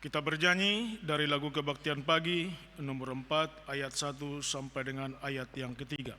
Kita bernyanyi dari lagu Kebaktian Pagi nomor 4 ayat 1 sampai dengan ayat yang ketiga.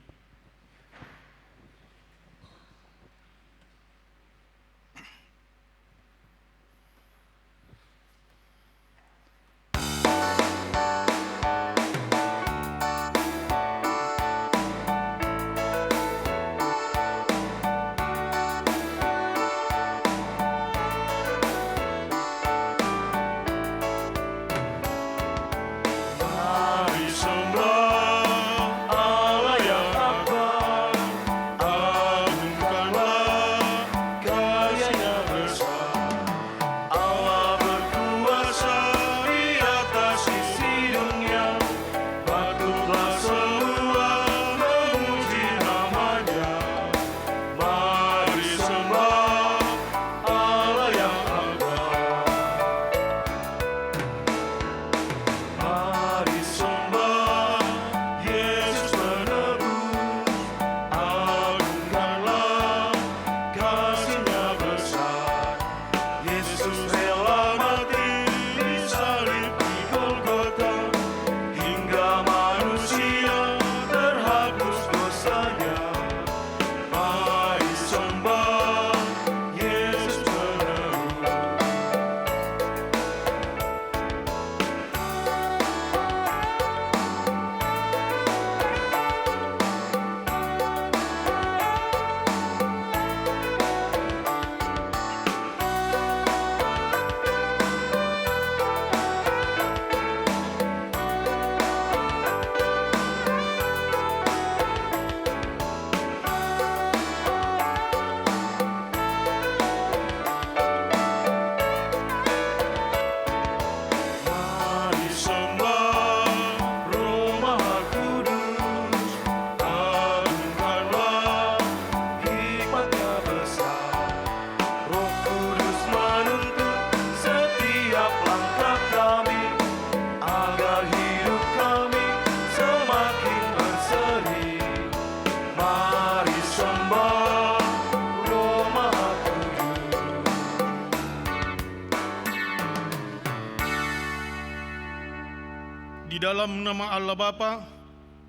Di dalam nama Allah Bapa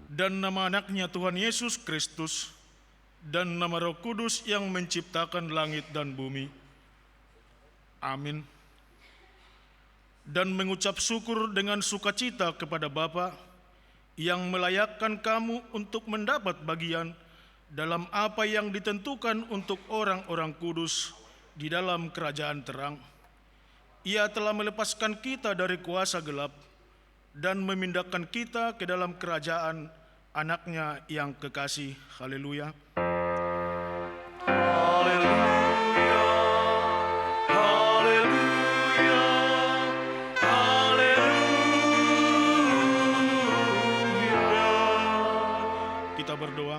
dan nama anaknya Tuhan Yesus Kristus dan nama Roh Kudus yang menciptakan langit dan bumi. Amin. Dan mengucap syukur dengan sukacita kepada Bapa yang melayakkan kamu untuk mendapat bagian dalam apa yang ditentukan untuk orang-orang kudus di dalam kerajaan terang. Ia telah melepaskan kita dari kuasa gelap dan memindahkan kita ke dalam kerajaan anaknya yang kekasih. Haleluya. Haleluya, haleluya, haleluya. Kita berdoa.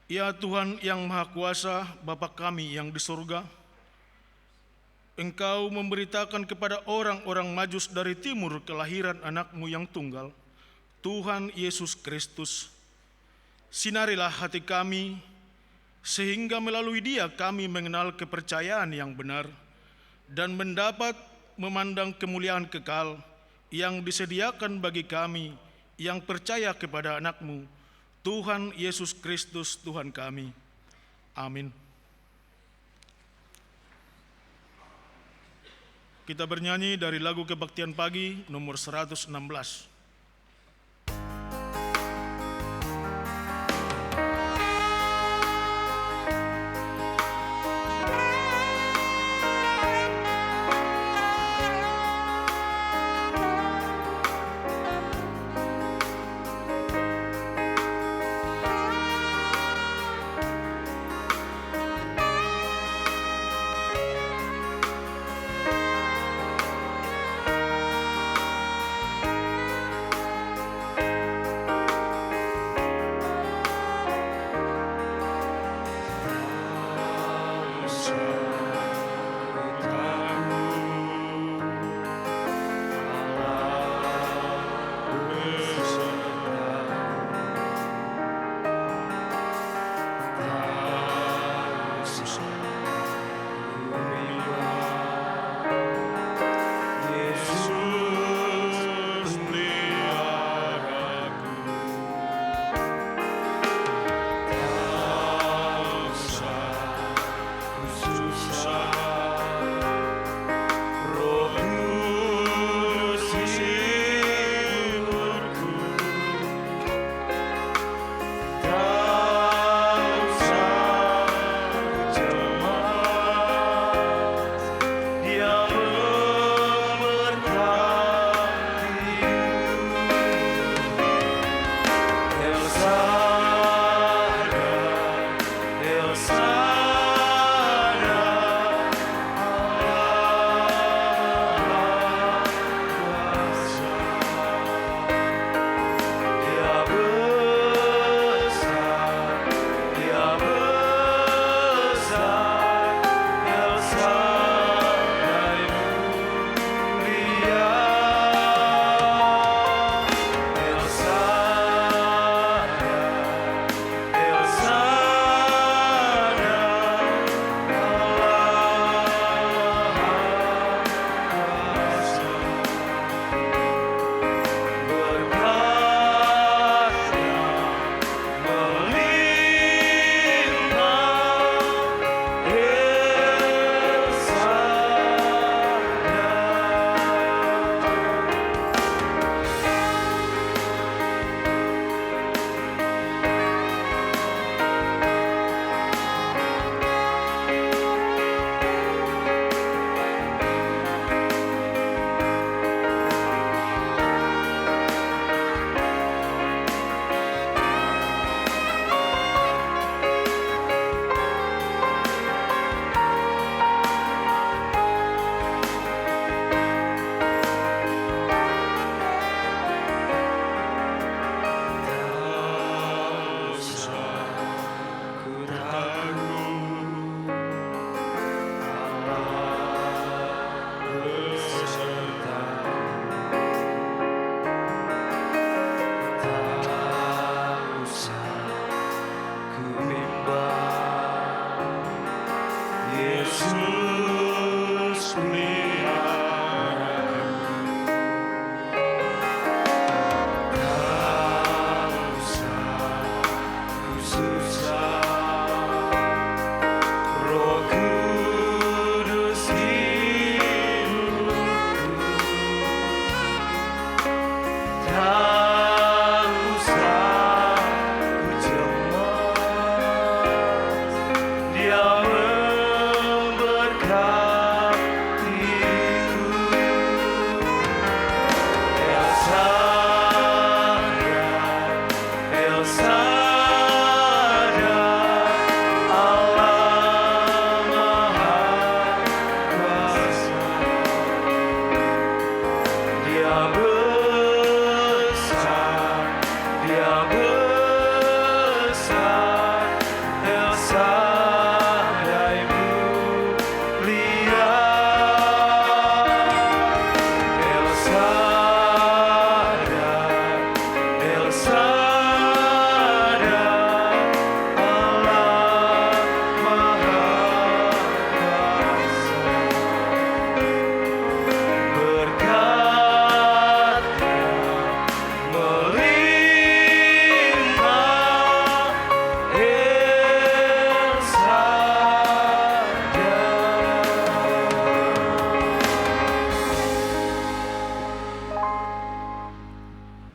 Ya Tuhan yang Maha Kuasa, Bapa kami yang di surga, Engkau memberitakan kepada orang-orang Majus dari timur kelahiran anakmu yang tunggal, Tuhan Yesus Kristus. Sinarilah hati kami, sehingga melalui Dia kami mengenal kepercayaan yang benar dan mendapat memandang kemuliaan kekal yang disediakan bagi kami yang percaya kepada anakmu, Tuhan Yesus Kristus Tuhan kami. Amin. Kita bernyanyi dari lagu Kebaktian Pagi nomor 116.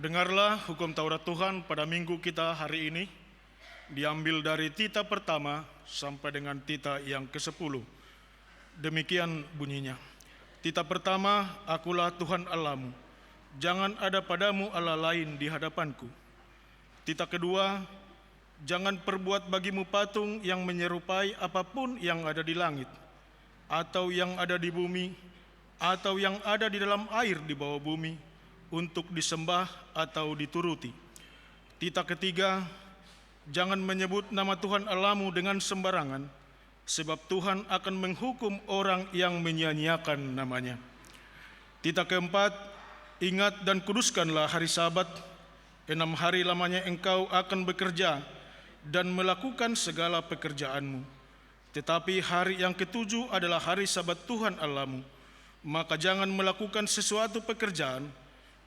Dengarlah hukum Taurat Tuhan pada minggu kita hari ini, diambil dari tita pertama sampai dengan tita yang ke-10. Demikian bunyinya. Tita pertama, akulah Tuhan Allahmu, jangan ada padamu Allah lain di hadapanku. Tita kedua, jangan perbuat bagimu patung yang menyerupai apapun yang ada di langit, atau yang ada di bumi, atau yang ada di dalam air di bawah bumi, untuk disembah atau dituruti. Tita ketiga, jangan menyebut nama Tuhan Allahmu dengan sembarangan, sebab Tuhan akan menghukum orang yang menyia-nyiakan namanya. Tita keempat, ingat dan kuduskanlah hari Sabat. 6 hari lamanya engkau akan bekerja dan melakukan segala pekerjaanmu. Tetapi hari yang ke-7 adalah hari Sabat Tuhan Allahmu. Maka jangan melakukan sesuatu pekerjaan,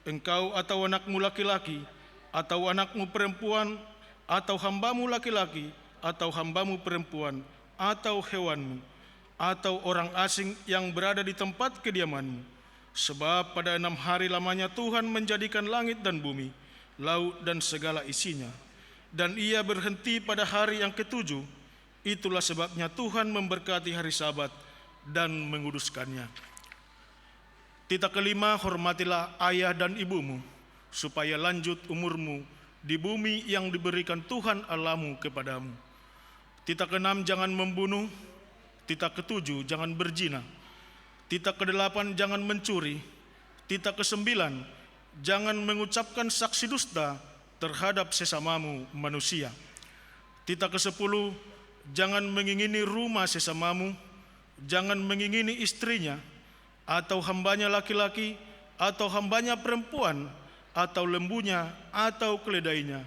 engkau atau anakmu laki-laki, atau anakmu perempuan, atau hambamu laki-laki, atau hambamu perempuan, atau hewanmu, atau orang asing yang berada di tempat kediamanmu. Sebab pada 6 hari lamanya Tuhan menjadikan langit dan bumi, laut dan segala isinya. Dan ia berhenti pada hari yang ke-7. Itulah sebabnya Tuhan memberkati hari Sabat dan menguduskannya. Tita kelima, hormatilah ayah dan ibumu, supaya lanjut umurmu di bumi yang diberikan Tuhan Allahmu kepadamu. Tita keenam, jangan membunuh. Tita ketujuh, jangan berzina. Tita kedelapan, jangan mencuri. Tita kesembilan, jangan mengucapkan saksi dusta terhadap sesamamu manusia. Tita kesepuluh, jangan mengingini rumah sesamamu, jangan mengingini istrinya, atau hambanya laki-laki, atau hambanya perempuan, atau lembunya, atau keledainya,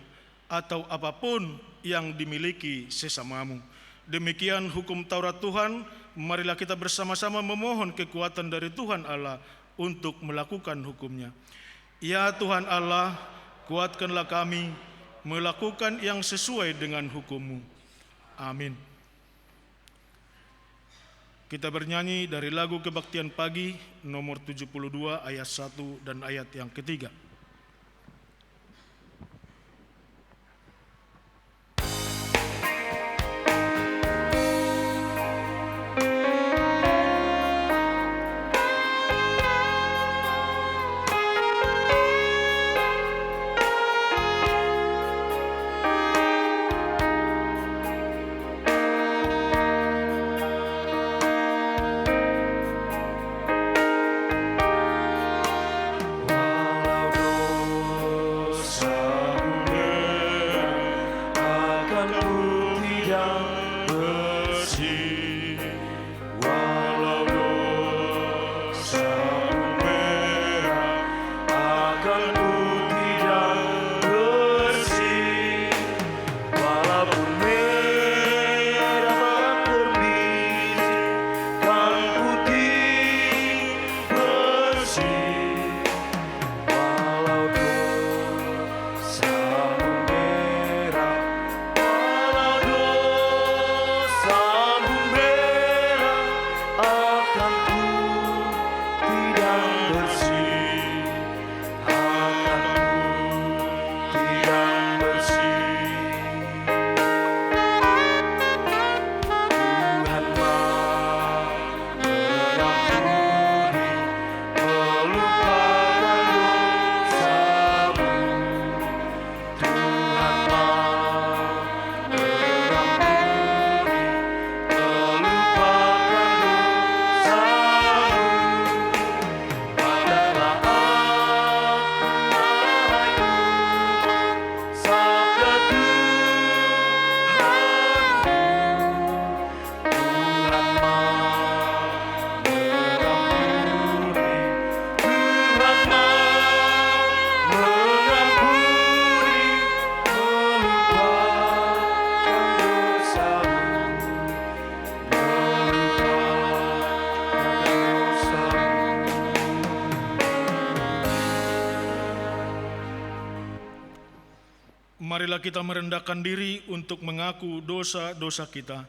atau apapun yang dimiliki sesamamu. Demikian hukum Taurat Tuhan. Marilah kita bersama-sama memohon kekuatan dari Tuhan Allah untuk melakukan hukumnya. Ya Tuhan Allah, kuatkanlah kami melakukan yang sesuai dengan hukum-Mu. Amin. Kita bernyanyi dari lagu Kebaktian Pagi nomor 72 ayat 1 dan ayat yang ketiga. Walau Marilah kita merendahkan diri untuk mengaku dosa-dosa kita.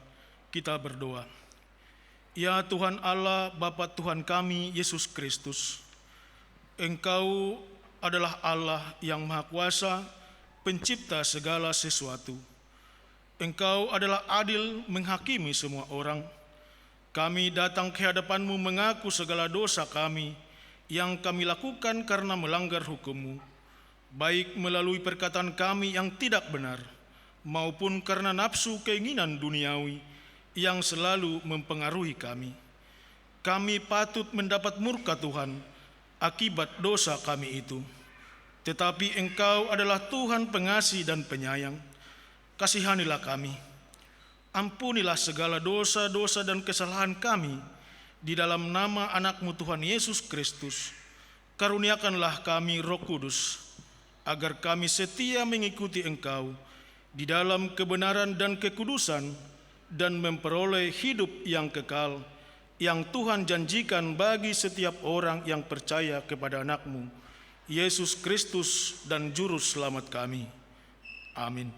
Kita berdoa. Ya Tuhan Allah, Bapa Tuhan kami, Yesus Kristus, Engkau adalah Allah yang Maha Kuasa, pencipta segala sesuatu. Engkau adalah adil menghakimi semua orang. Kami datang ke hadapan-Mu mengaku segala dosa kami yang kami lakukan karena melanggar hukum-Mu, baik melalui perkataan kami yang tidak benar, maupun karena nafsu keinginan duniawi yang selalu mempengaruhi kami. Kami patut mendapat murka Tuhan akibat dosa kami itu. Tetapi Engkau adalah Tuhan pengasih dan penyayang. Kasihanilah kami. Ampunilah segala dosa-dosa dan kesalahan kami di dalam nama anak-Mu Tuhan Yesus Kristus. Karuniakanlah kami Roh Kudus, agar kami setia mengikuti Engkau di dalam kebenaran dan kekudusan dan memperoleh hidup yang kekal yang Tuhan janjikan bagi setiap orang yang percaya kepada anak-Mu, Yesus Kristus dan Juru Selamat kami. Amin.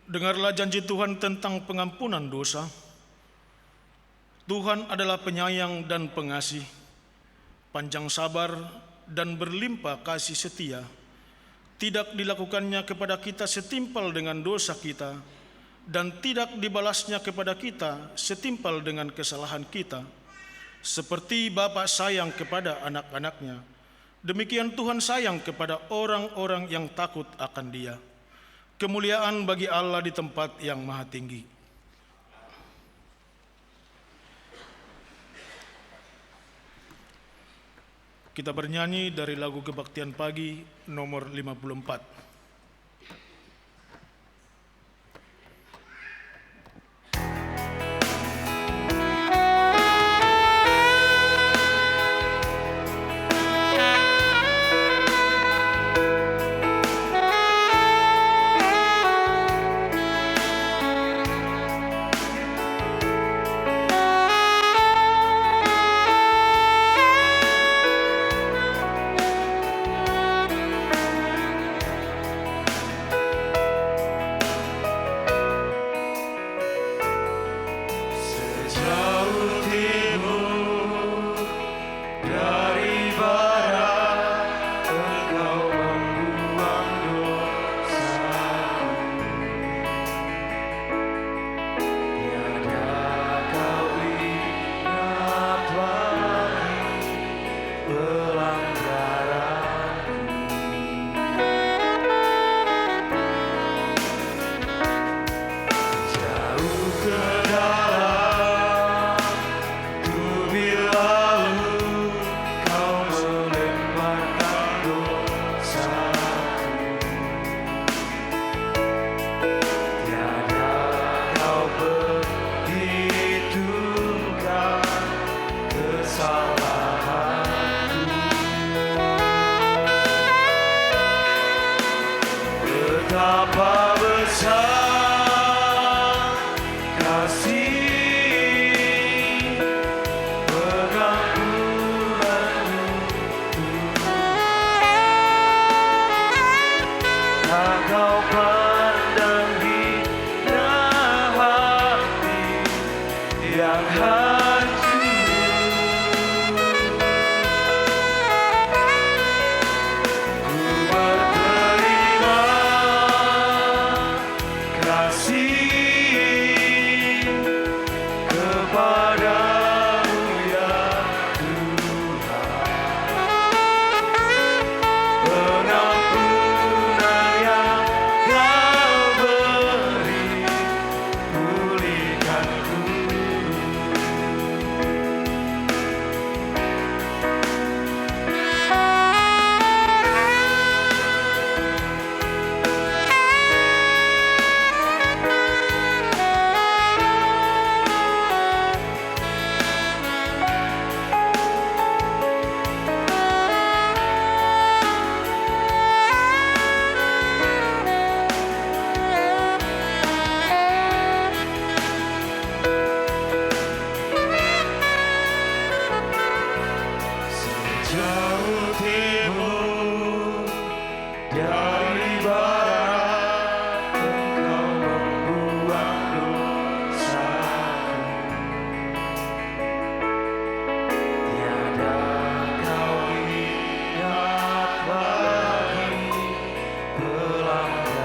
Dengarlah janji Tuhan tentang pengampunan dosa. Tuhan adalah penyayang dan pengasih, panjang sabar dan berlimpah kasih setia. Tidak dilakukannya kepada kita setimpal dengan dosa kita, dan tidak dibalasnya kepada kita setimpal dengan kesalahan kita. Seperti Bapa sayang kepada anak-anaknya, demikian Tuhan sayang kepada orang-orang yang takut akan Dia. Kemuliaan bagi Allah di tempat yang maha tinggi. Kita bernyanyi dari lagu kebaktian pagi nomor 54. Betapa besar kasih pengampunanmu, tak kau pandang hina hati yang hancur. Ku berterima kasih dari barat Engkau membuang dosaku. Tiada Kau ingat lagi pelanggaranku.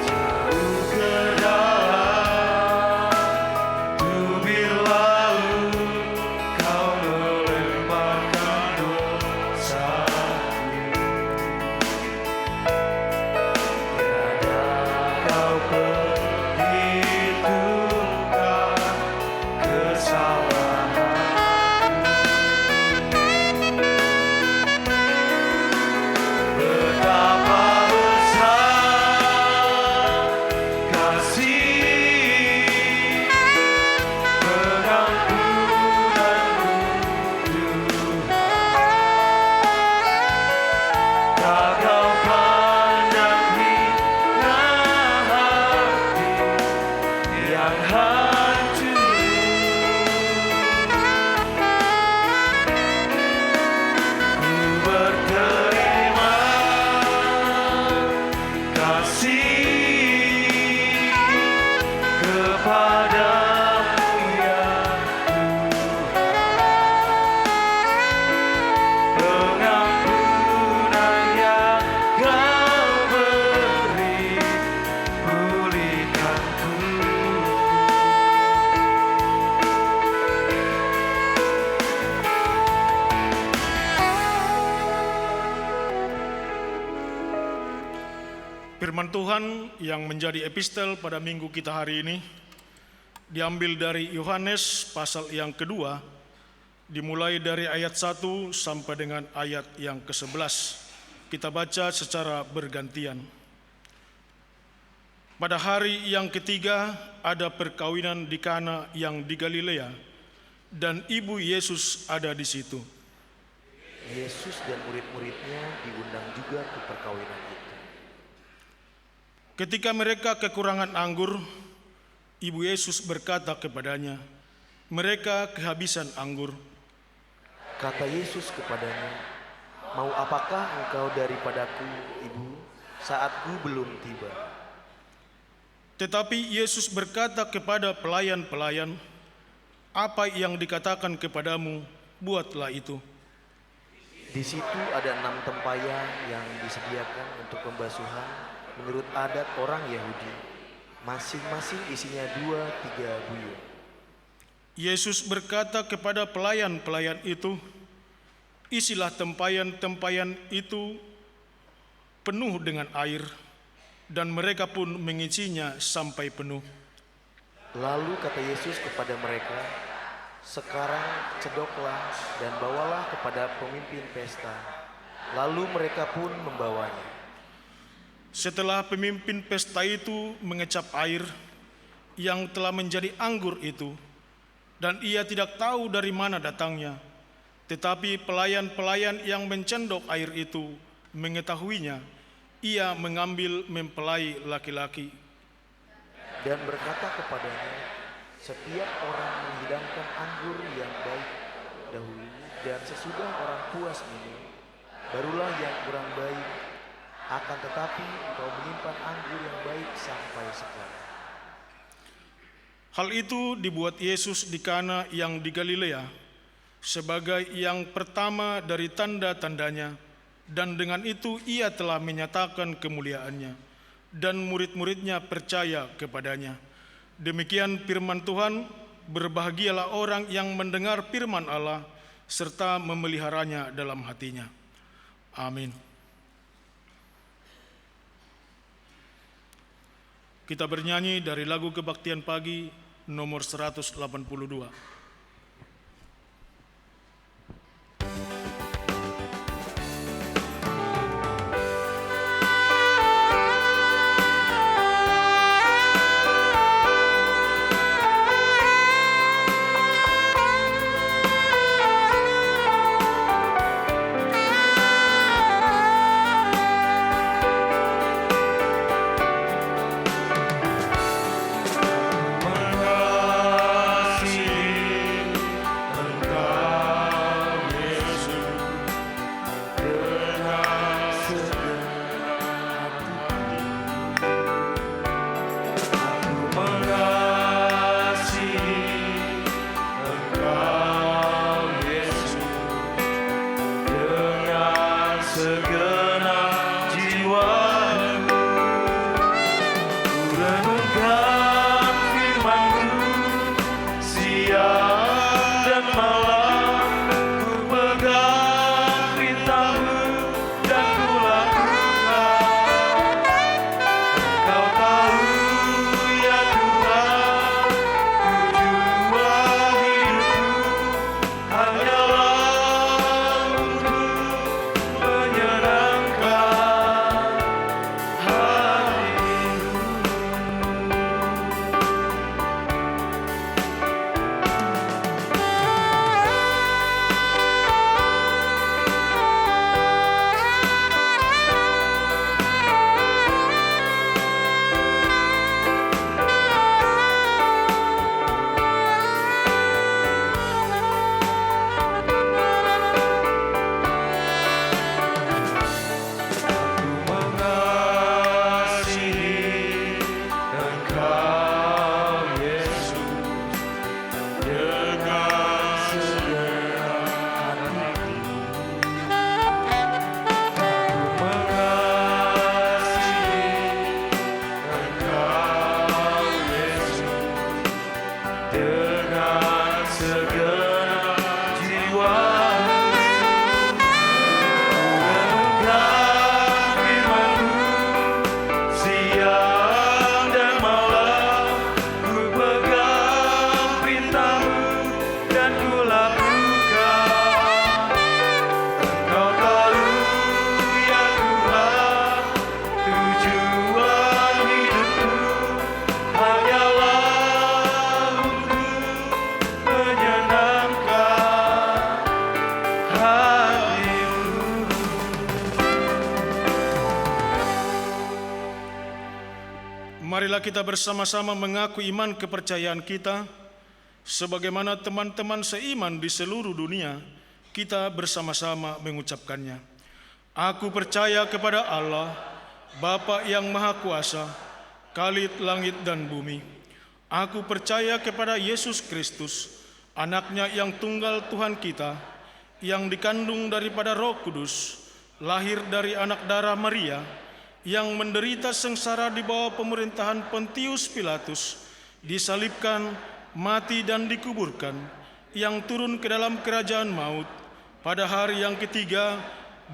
Jauh ke dalam tubir laut Kau melemparkan dosaku. Tiada Kau perhitungkan kesalahanku. Betapa besar kasih pengampunanmu Tuhan. Tak Kau pandang hina hati yang hancur. Ku berterima kasih kepadamu ya Tuhan. Pengampunan yang Kau beri pulihkanku. Firman Tuhan yang menjadi epistel pada minggu kita hari ini diambil dari Yohanes pasal yang kedua, dimulai dari ayat 1 sampai dengan ayat yang ke-11. Kita baca secara bergantian. Pada hari yang ketiga ada perkawinan di Kana yang di Galilea, dan ibu Yesus ada di situ. Yesus dan murid-muridnya diundang juga ke perkawinan itu. Ketika mereka kekurangan anggur, ibu Yesus berkata kepadanya, "Mereka kehabisan anggur." Kata Yesus kepadanya, "Mau apakah engkau daripadaku, Ibu? Saatku belum tiba." Tetapi Yesus berkata kepada pelayan-pelayan, "Apa yang dikatakan kepadamu, buatlah itu." Di situ ada 6 tempayan yang disediakan untuk pembasuhan menurut adat orang Yahudi. Masing-masing isinya 2-3 buyung. Yesus berkata kepada pelayan-pelayan itu, "Isilah tempayan-tempayan itu penuh dengan air," dan mereka pun mengisinya sampai penuh. Lalu kata Yesus kepada mereka, "Sekarang cedoklah dan bawalah kepada pemimpin pesta." Lalu mereka pun membawanya. Setelah pemimpin pesta itu mengecap air yang telah menjadi anggur itu, dan ia tidak tahu dari mana datangnya, tetapi pelayan-pelayan yang mencendok air itu mengetahuinya, ia mengambil mempelai laki-laki. Dan berkata kepadanya, "Setiap orang menghidangkan anggur yang baik dahulu, dan sesudah orang puas minum, barulah yang kurang baik. Akan tetapi engkau menyimpan anggur yang baik sampai sekarang." Hal itu dibuat Yesus di Kana yang di Galilea sebagai yang pertama dari tanda-tandanya, dan dengan itu ia telah menyatakan kemuliaannya, dan murid-muridnya percaya kepadanya. Demikian firman Tuhan. Berbahagialah orang yang mendengar firman Allah serta memeliharanya dalam hatinya. Amin. Kita bernyanyi dari lagu kebaktian pagi nomor 182. Mengasihi segenap jiwa. Renungkan firman-Mu siang dan malam, ku pegang perintah-Mu dan ku lakukan. Engkau tahu ya Tuhan, tujuan hidupku hanyalah untuk menyenangkan hati-Mu. Marilah kita bersama-sama mengaku iman kepercayaan kita, sebagaimana teman-teman seiman di seluruh dunia, kita bersama-sama mengucapkannya. Aku percaya kepada Allah, Bapa yang Maha Kuasa, Khalid langit dan bumi. Aku percaya kepada Yesus Kristus, Anaknya yang tunggal Tuhan kita, yang dikandung daripada Roh Kudus, lahir dari anak darah Maria, yang menderita sengsara di bawah pemerintahan Pontius Pilatus, disalibkan, mati dan dikuburkan, yang turun ke dalam kerajaan maut, pada hari yang ketiga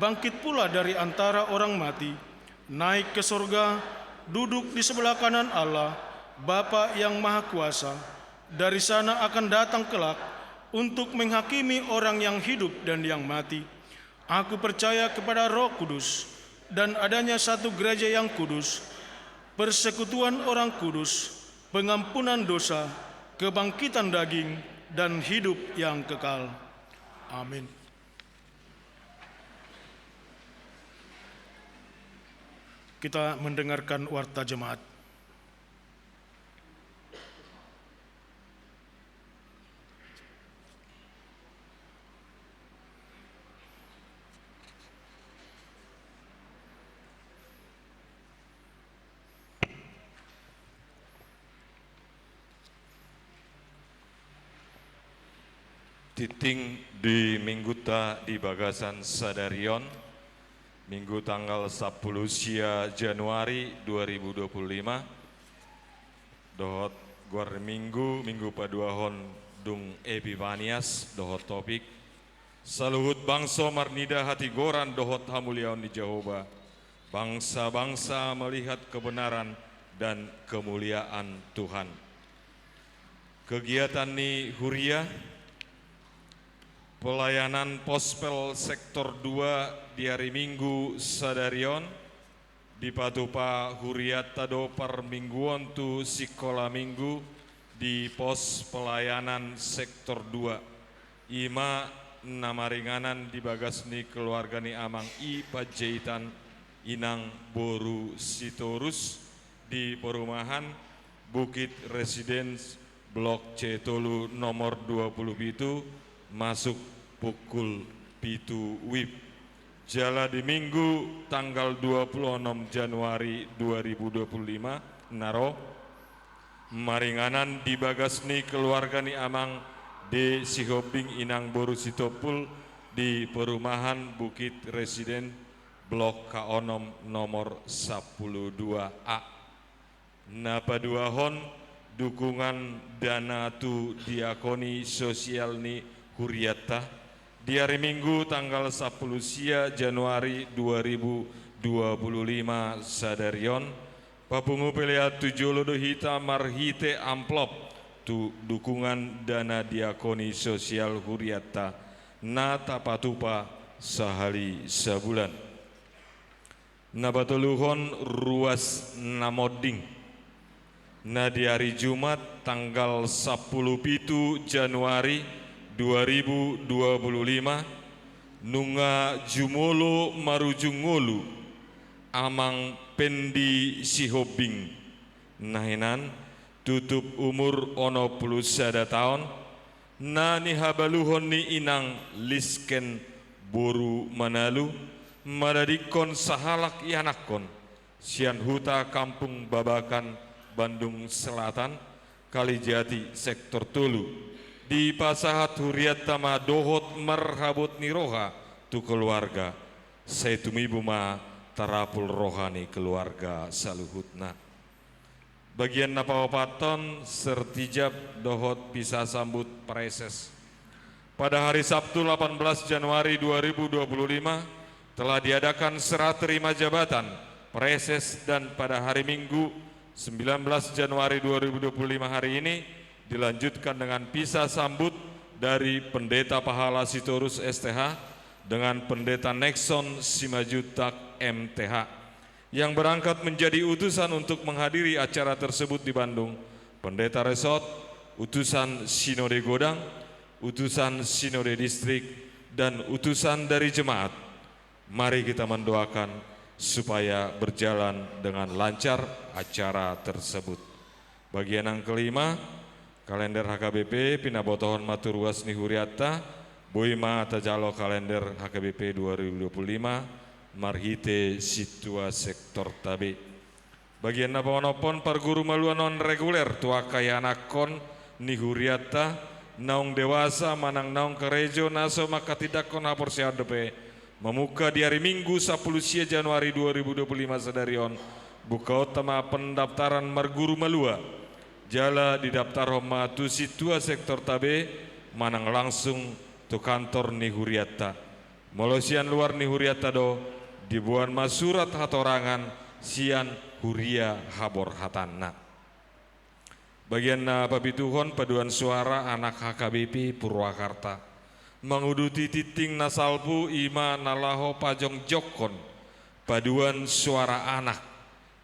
bangkit pula dari antara orang mati, naik ke surga, duduk di sebelah kanan Allah, Bapa yang Maha Kuasa. Dari sana akan datang kelak untuk menghakimi orang yang hidup dan yang mati. Aku percaya kepada Roh Kudus dan adanya satu gereja yang kudus, persekutuan orang kudus, pengampunan dosa, kebangkitan daging, dan hidup yang kekal. Amin. Kita mendengarkan warta jemaat. Titing di Minggu ta di Bagasan Sadarion, Minggu tanggal 10 sia Januari 2025, dohot guar Minggu paduahon dung Epifanias, dohot topik, saluhut bangsa marnida hati goran dohot hamuliaon di Jehovah, bangsa-bangsa melihat kebenaran dan kemuliaan Tuhan. Kegiatan ni huria, pelayanan Pospel Sektor 2 di hari Minggu Sadarion di Patupa Huriat Tado per mingguan tu Sikola Minggu di pos pelayanan Sektor 2 ima namaringanan di bagasni keluarga ni amang i pajaitan inang boru sitorus di perumahan Bukit Residence Blok C Tolu nomor 27 masuk pukul pitu wib. Jala di Minggu tanggal 26 Januari 2025 naro maringanan di bagasni keluarga ni amang de Sihobing Inang Boru Sitopul di perumahan Bukit Residen Blok Kaonom nomor 12A. Napaduahon dukungan dana tu diakoni sosial ni Huriata di hari Minggu tanggal 10 sia Januari 2025 Sadarion papungu pelea 7 lodo hita marhite amplop tu dukungan dana diakoni sosial Huriata na tapatupa sehari sebulan. Nabatuluhon ruas namoding na di hari Jumat tanggal 10 Januari 2025 nunga jumolo marujungolu amang pendi Sihobing nahinan tutup umur ono plus sada tahun na ni habaluhon ni inang lisken boru manalu madadikon sahalak yanakon sian huta kampung Babakan Bandung Selatan Kalijati Sektor Tolu di pasahat huriat tama dohot marhabut niroha tu keluarga setumibu ma tarapul rohani keluarga saluhutna Bagian napawapaton sertijab dohot bisa sambut preses. Pada hari Sabtu 18 Januari 2025 telah diadakan serah terima jabatan preses dan pada hari Minggu 19 Januari 2025 hari ini dilanjutkan dengan pisah sambut dari Pendeta Pahala Sitorus STH dengan Pendeta Nexon Simajutak MTH yang berangkat menjadi utusan untuk menghadiri acara tersebut di Bandung. Pendeta Resort, utusan Sinode Godang, utusan Sinode Distrik, dan utusan dari jemaat. Mari kita mendoakan supaya berjalan dengan lancar acara tersebut. Bagian yang kelima, kalender HKBP Pinabotohon Maturuas Nihuriata, Boima Tajalo kalender HKBP 2025, Marhite Situa Sektor Tabe. Bagian napawanopon parguru maluan non reguler tua kaya anakon Nihuriata, naung dewasa manang naung kerejo naso maka tidak kon hapor seadepe. Memuka di hari Minggu 10 Januari 2025 sedarion buka utama pendaftaran marguru malua jala di daftar homa tu situa sektor tabe manang langsung tu kantor Nihuriata molosian luar Nihuriata do dibuan masurat hatorangan sian huria habor hatanna. Bagian pabituhon paduan suara anak HKBP Purwakarta menguduti titing nasalpu ima nalaho pajong jokon paduan suara anak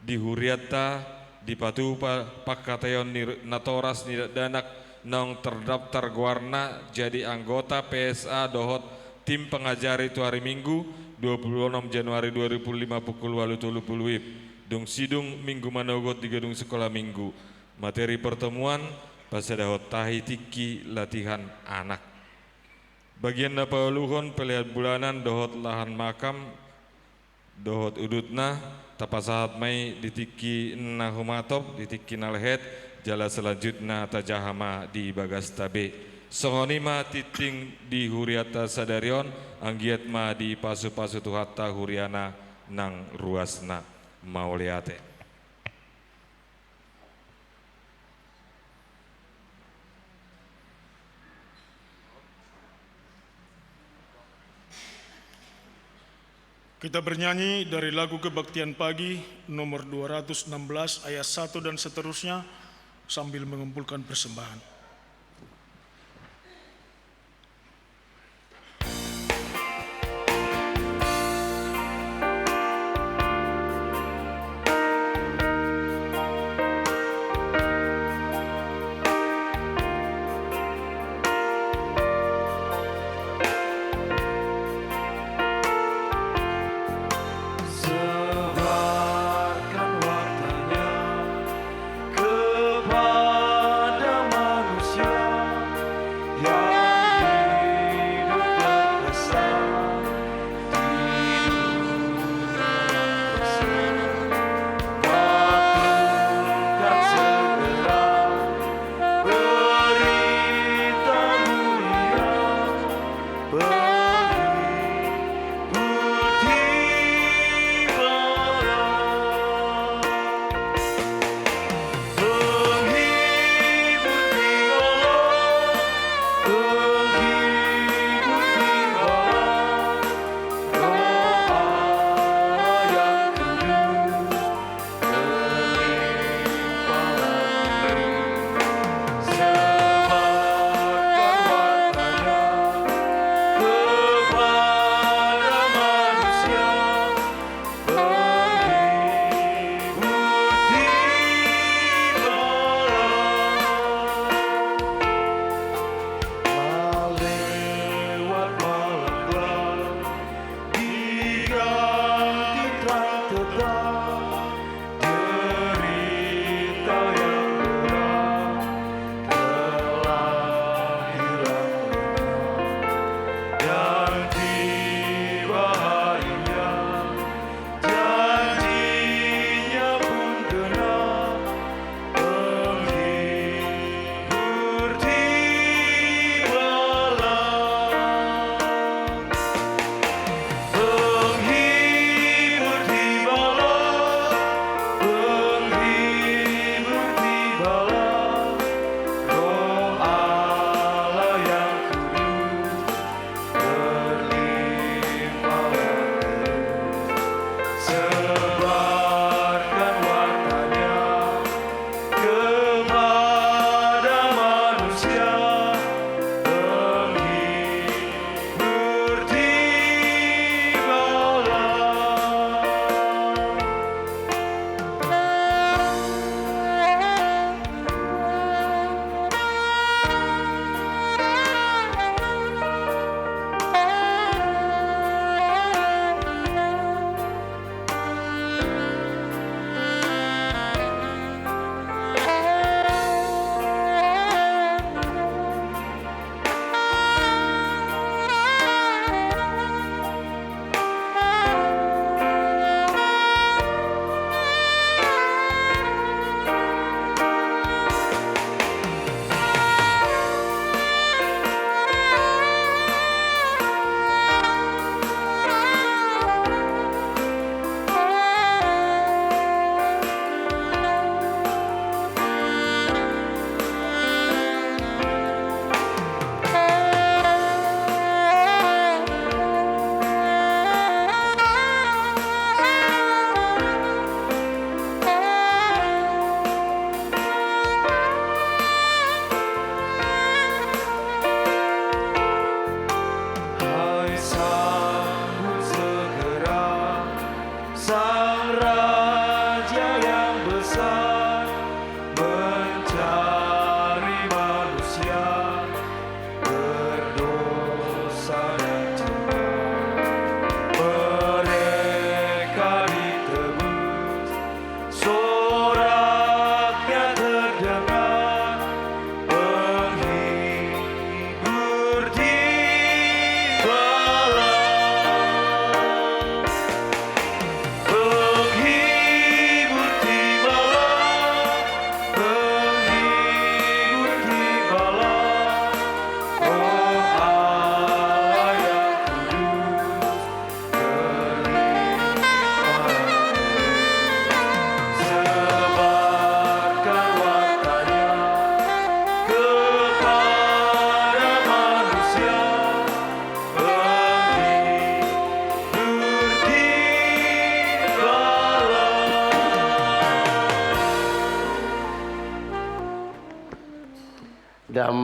di Huriata di patu pakatayon natoras danak nong terdaftar guarna jadi anggota PSA dohot tim pengajar itu hari Minggu 26 Januari 2005 pukul 8.30 WIB dung sidung Minggu manogot di gedung sekolah Minggu. Materi pertemuan pasadahot tahi tiki latihan anak. Bagian napaluhon pelihat bulanan dohot lahan makam dohot udutna tapasahat mai ditiki nahumatop ditiki nalhet jala selanjutnya tajahama di bagas tabe. Songonima titing di Huriata sadarion anggiat ma di pasu-pasu tuhata Huriana nang ruasna mauliate. Kita bernyanyi dari lagu Kebaktian Pagi nomor 216 ayat 1 dan seterusnya sambil mengumpulkan persembahan. Kepada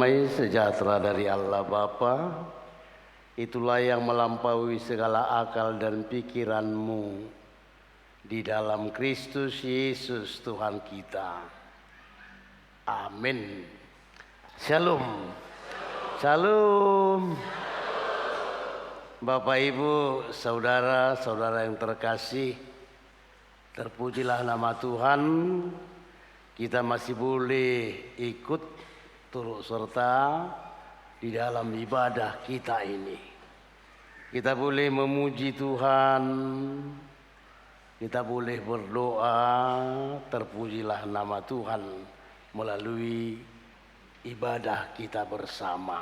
damai sejahtera dari Allah Bapa, itulah yang melampaui segala akal dan pikiranmu, di dalam Kristus Yesus Tuhan kita. Amin. Shalom. Shalom. Bapak, Ibu, saudara-saudara yang terkasih, terpujilah nama Tuhan. Kita masih boleh ikut turut serta di dalam ibadah kita ini. Kita boleh memuji Tuhan, kita boleh berdoa, terpujilah nama Tuhan melalui ibadah kita bersama.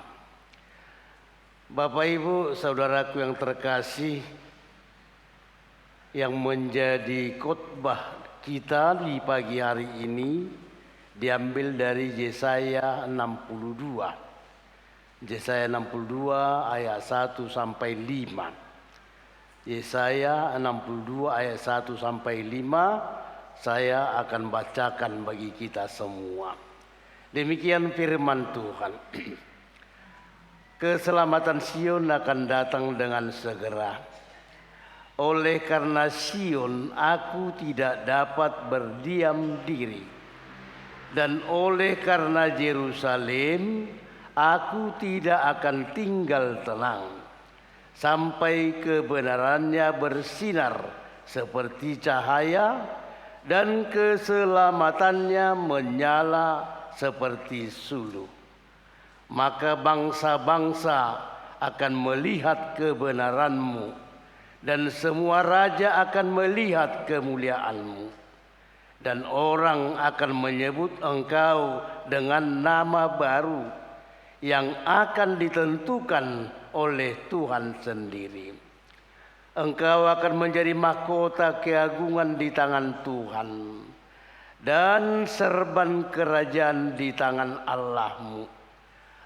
Bapak, Ibu, saudaraku yang terkasih, yang menjadi khotbah kita di pagi hari ini diambil dari Yesaya 62. Yesaya 62 ayat 1 sampai 5. Yesaya 62 ayat 1 sampai 5 saya akan bacakan bagi kita semua. Demikian firman Tuhan. Keselamatan Sion akan datang dengan segera. Oleh karena Sion aku tidak dapat berdiam diri, dan oleh karena Yerusalem aku tidak akan tinggal tenang, sampai kebenarannya bersinar seperti cahaya dan keselamatannya menyala seperti suluh. Maka bangsa-bangsa akan melihat kebenaranmu, dan semua raja akan melihat kemuliaanmu, dan orang akan menyebut engkau dengan nama baru yang akan ditentukan oleh Tuhan sendiri. Engkau akan menjadi mahkota keagungan di tangan Tuhan, dan serban kerajaan di tangan Allahmu.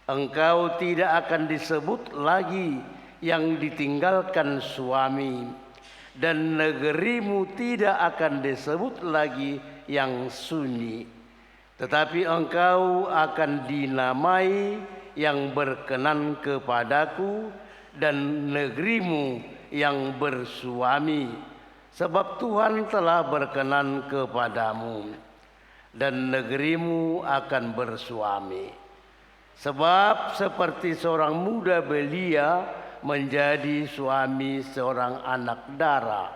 Engkau tidak akan disebut lagi yang ditinggalkan suami, dan negerimu tidak akan disebut lagi yang sunyi, tetapi engkau akan dinamai yang berkenan kepadaku, dan negerimu yang bersuami, sebab Tuhan telah berkenan kepadamu, dan negerimu akan bersuami. Sebab seperti seorang muda belia menjadi suami seorang anak dara,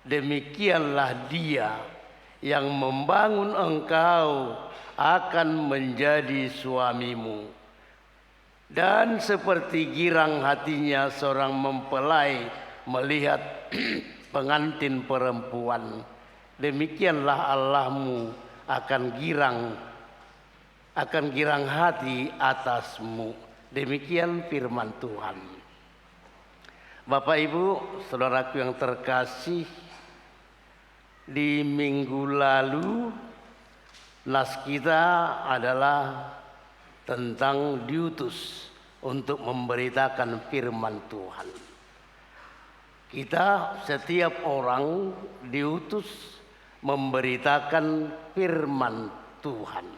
demikianlah dia yang membangun engkau akan menjadi suamimu. Dan seperti girang hatinya seorang mempelai melihat pengantin perempuan, demikianlah Allahmu akan girang hati atasmu. Demikian firman Tuhan. Bapak, Ibu, saudaraku yang terkasih, di minggu lalu nas kita adalah tentang diutus untuk memberitakan firman Tuhan. Kita setiap orang diutus memberitakan firman Tuhan.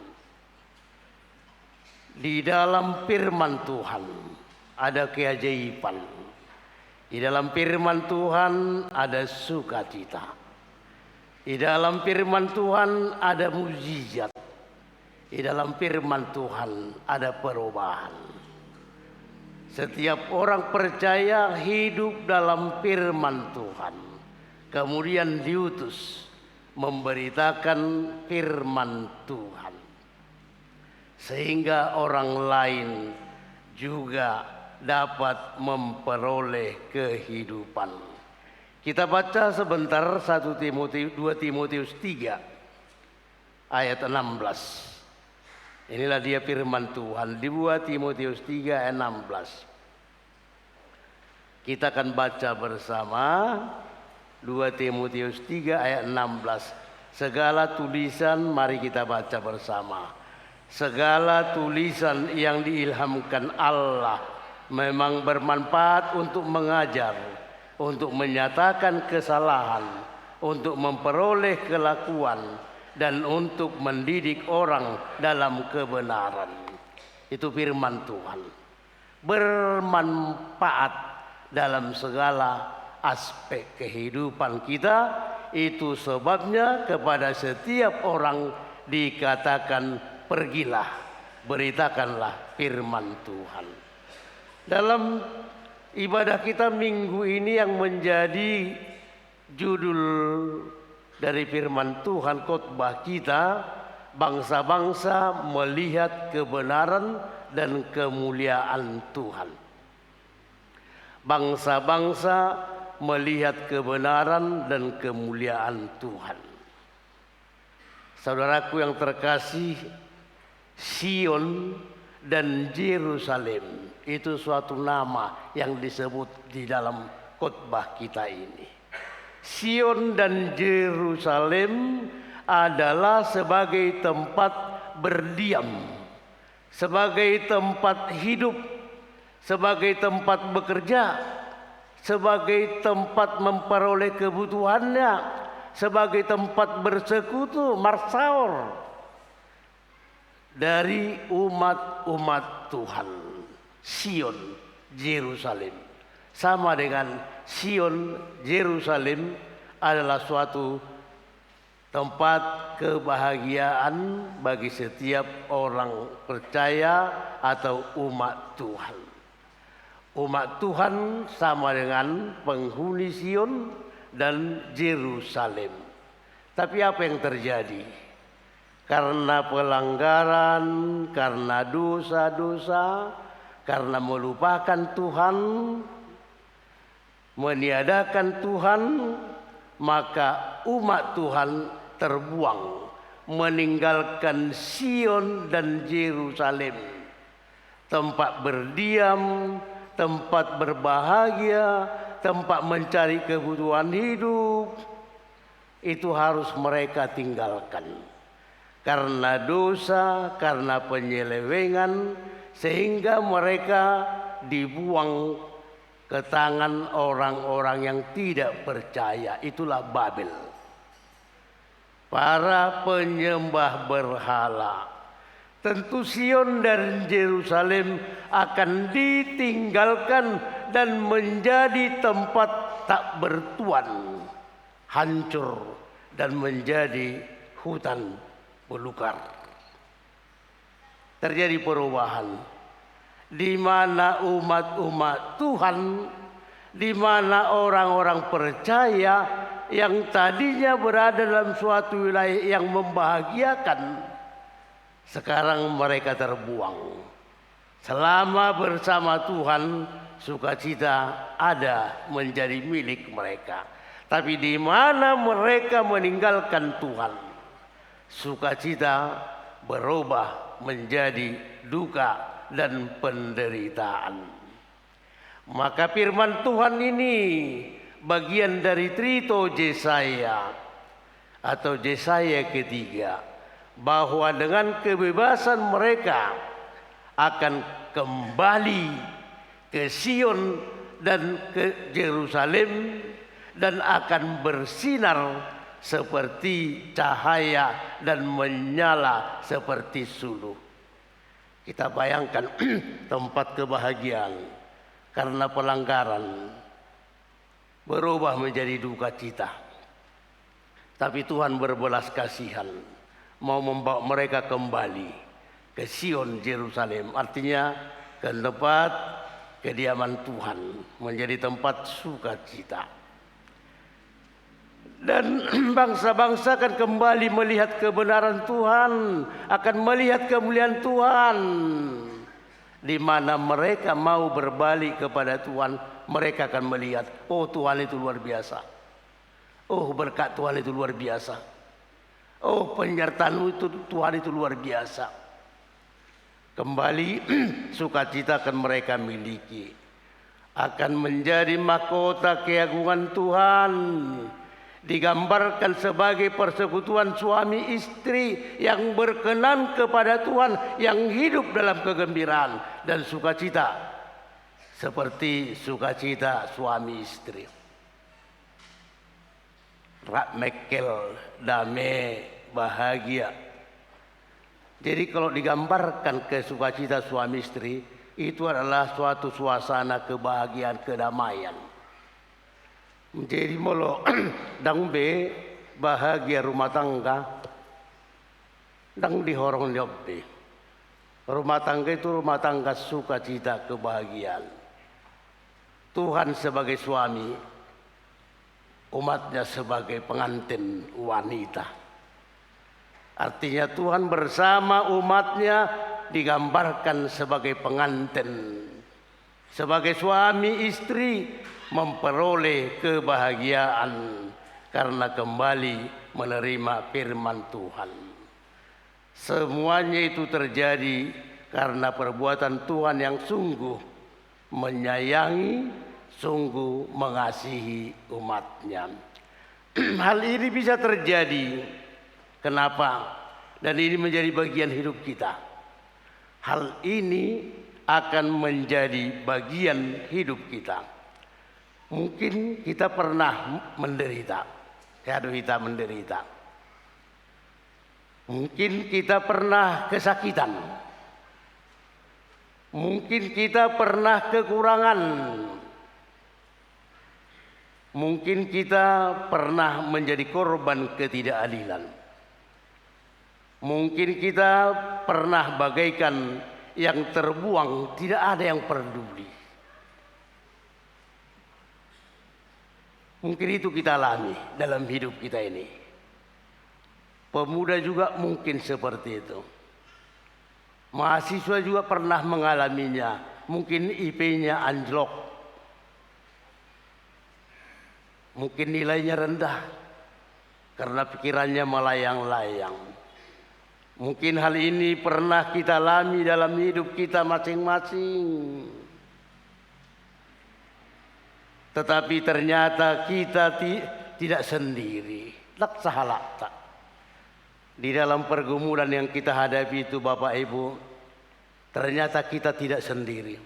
Di dalam firman Tuhan ada keajaiban. Di dalam firman Tuhan ada sukacita. Di dalam firman Tuhan ada mukjizat. Di dalam firman Tuhan ada perubahan. Setiap orang percaya hidup dalam firman Tuhan, kemudian diutus memberitakan firman Tuhan, sehingga orang lain juga dapat memperoleh kehidupan. Kita baca sebentar 2 Timotius 3 ayat 16. Inilah dia firman Tuhan di 2 Timotius 3 ayat 16. Kita akan baca bersama 2 Timotius 3 ayat 16. Segala tulisan, mari kita baca bersama. Segala tulisan yang diilhamkan Allah memang bermanfaat untuk mengajar, untuk menyatakan kesalahan, untuk memperoleh kelakuan, dan untuk mendidik orang dalam kebenaran. Itu firman Tuhan. Bermanfaat dalam segala aspek kehidupan kita. Itu sebabnya kepada setiap orang dikatakan pergilah, beritakanlah firman Tuhan. Dalam ibadah kita minggu ini yang menjadi judul dari firman Tuhan khotbah kita, bangsa-bangsa melihat kebenaran dan kemuliaan Tuhan. Bangsa-bangsa melihat kebenaran dan kemuliaan Tuhan. Saudaraku yang terkasih, Sion dan Yerusalem itu suatu nama yang disebut di dalam khotbah kita ini. Sion dan Yerusalem adalah sebagai tempat berdiam, sebagai tempat hidup, sebagai tempat bekerja, sebagai tempat memperoleh kebutuhannya, sebagai tempat bersekutu, marsaur dari umat-umat Tuhan. Sion, Yerusalem. Sama dengan Sion, Yerusalem adalah suatu tempat kebahagiaan bagi setiap orang percaya atau umat Tuhan. Umat Tuhan sama dengan penghuni Sion dan Yerusalem. Tapi apa yang terjadi? Karena pelanggaran, karena dosa-dosa, karena melupakan Tuhan, meniadakan Tuhan, maka umat Tuhan terbuang, meninggalkan Sion dan Yerusalem, tempat berdiam, tempat berbahagia, tempat mencari kebutuhan hidup. Itu harus mereka tinggalkan karena dosa, karena penyelewengan, sehingga mereka dibuang ke tangan orang-orang yang tidak percaya. Itulah Babel, para penyembah berhala. Tentu Sion dan Yerusalem akan ditinggalkan dan menjadi tempat tak bertuan, hancur dan menjadi hutan belukar. Terjadi perubahan di mana umat-umat Tuhan, di mana orang-orang percaya yang tadinya berada dalam suatu wilayah yang membahagiakan, sekarang mereka terbuang. Selama bersama Tuhan, sukacita ada menjadi milik mereka. Tapi di mana mereka meninggalkan Tuhan, sukacita berubah menjadi duka dan penderitaan. Maka firman Tuhan ini bagian dari Trito Yesaya atau Yesaya ketiga, bahwa dengan kebebasan mereka akan kembali ke Sion dan ke Yerusalem dan akan bersinar seperti cahaya dan menyala seperti suluh. Kita bayangkan tempat kebahagiaan karena pelanggaran berubah menjadi duka cita. Tapi Tuhan berbelas kasihan, mau membawa mereka kembali ke Sion, Yerusalem. Artinya ke tempat kediaman Tuhan, menjadi tempat sukacita. Dan bangsa-bangsa akan kembali melihat kebenaran Tuhan, akan melihat kemuliaan Tuhan. Di mana mereka mau berbalik kepada Tuhan, mereka akan melihat, oh Tuhan itu luar biasa. Oh berkat Tuhan itu luar biasa. Oh penyertaan itu Tuhan itu luar biasa. Kembali sukacita akan mereka miliki. Akan menjadi mahkota keagungan Tuhan. Digambarkan sebagai persekutuan suami istri yang berkenan kepada Tuhan, yang hidup dalam kegembiraan dan sukacita seperti sukacita suami istri. Rak mekel, damai, bahagia. Jadi kalau digambarkan ke sukacita suami istri, itu adalah suatu suasana kebahagiaan, kedamaian. Jadi molo dang be bahagia rumah tangga, dang dihorong be. Rumah tangga itu rumah tangga sukacita, kebahagiaan. Tuhan sebagai suami, umatnya sebagai pengantin wanita. Artinya Tuhan bersama umatnya digambarkan sebagai pengantin. Sebagai suami istri memperoleh kebahagiaan karena kembali menerima firman Tuhan. Semuanya itu terjadi karena perbuatan Tuhan yang sungguh menyayangi, sungguh mengasihi umatnya. Hal ini bisa terjadi. Kenapa? Dan ini menjadi bagian hidup kita. Hal ini akan menjadi bagian hidup kita. Mungkin kita pernah menderita. Kita menderita. Mungkin kita pernah kesakitan. Mungkin kita pernah kekurangan. Mungkin kita pernah menjadi korban ketidakadilan. Mungkin kita pernah bagaikan yang terbuang, tidak ada yang peduli. Mungkin itu kita alami dalam hidup kita ini. Pemuda juga mungkin seperti itu. Mahasiswa juga pernah mengalaminya. Mungkin IP-nya anjlok. Mungkin nilainya rendah karena pikirannya melayang-layang. Mungkin hal ini pernah kita alami dalam hidup kita masing-masing. Tetapi ternyata kita tidak sendiri. Laksahalakta. Di dalam pergumulan yang kita hadapi itu Bapak Ibu, ternyata kita tidak sendiri.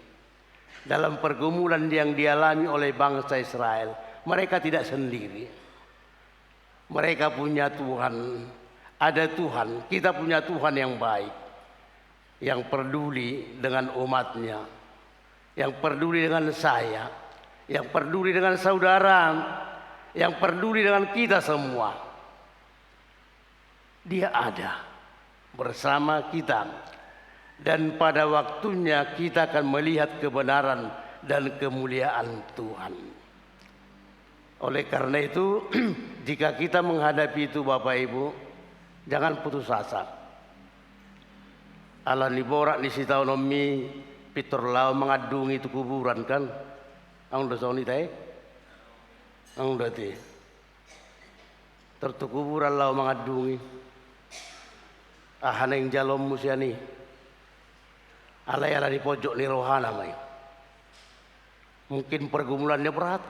Dalam pergumulan yang dialami oleh bangsa Israel, mereka tidak sendiri. Mereka punya Tuhan. Ada Tuhan, kita punya Tuhan yang baik, yang peduli dengan umatnya, yang peduli dengan saya, yang peduli dengan saudara, yang peduli dengan kita semua. Dia ada bersama kita, dan pada waktunya kita akan melihat kebenaran dan kemuliaan Tuhan. Oleh karena itu, jika kita menghadapi itu Bapak Ibu, jangan putus asa. Ala ni borak ni sitau nomi pitor lau mengadung itu kuburan kan. Ang udah soni tay. Ang udah ti. Tertu kuburan lau mengadungi. Ahana yang jalom musiani. Alai ala di pojok ni rohana mai. Mungkin pergumulannya berat.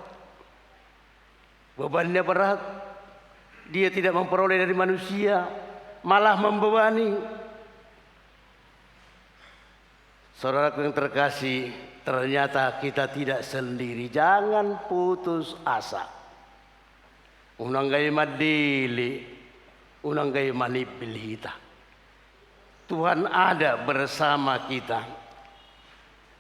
Bebannya berat. Dia tidak memperoleh dari manusia, malah membebani. Saudaraku yang terkasih, ternyata kita tidak sendiri. Jangan putus asa. Unang gay madili, unang gay manipilita. Tuhan ada bersama kita.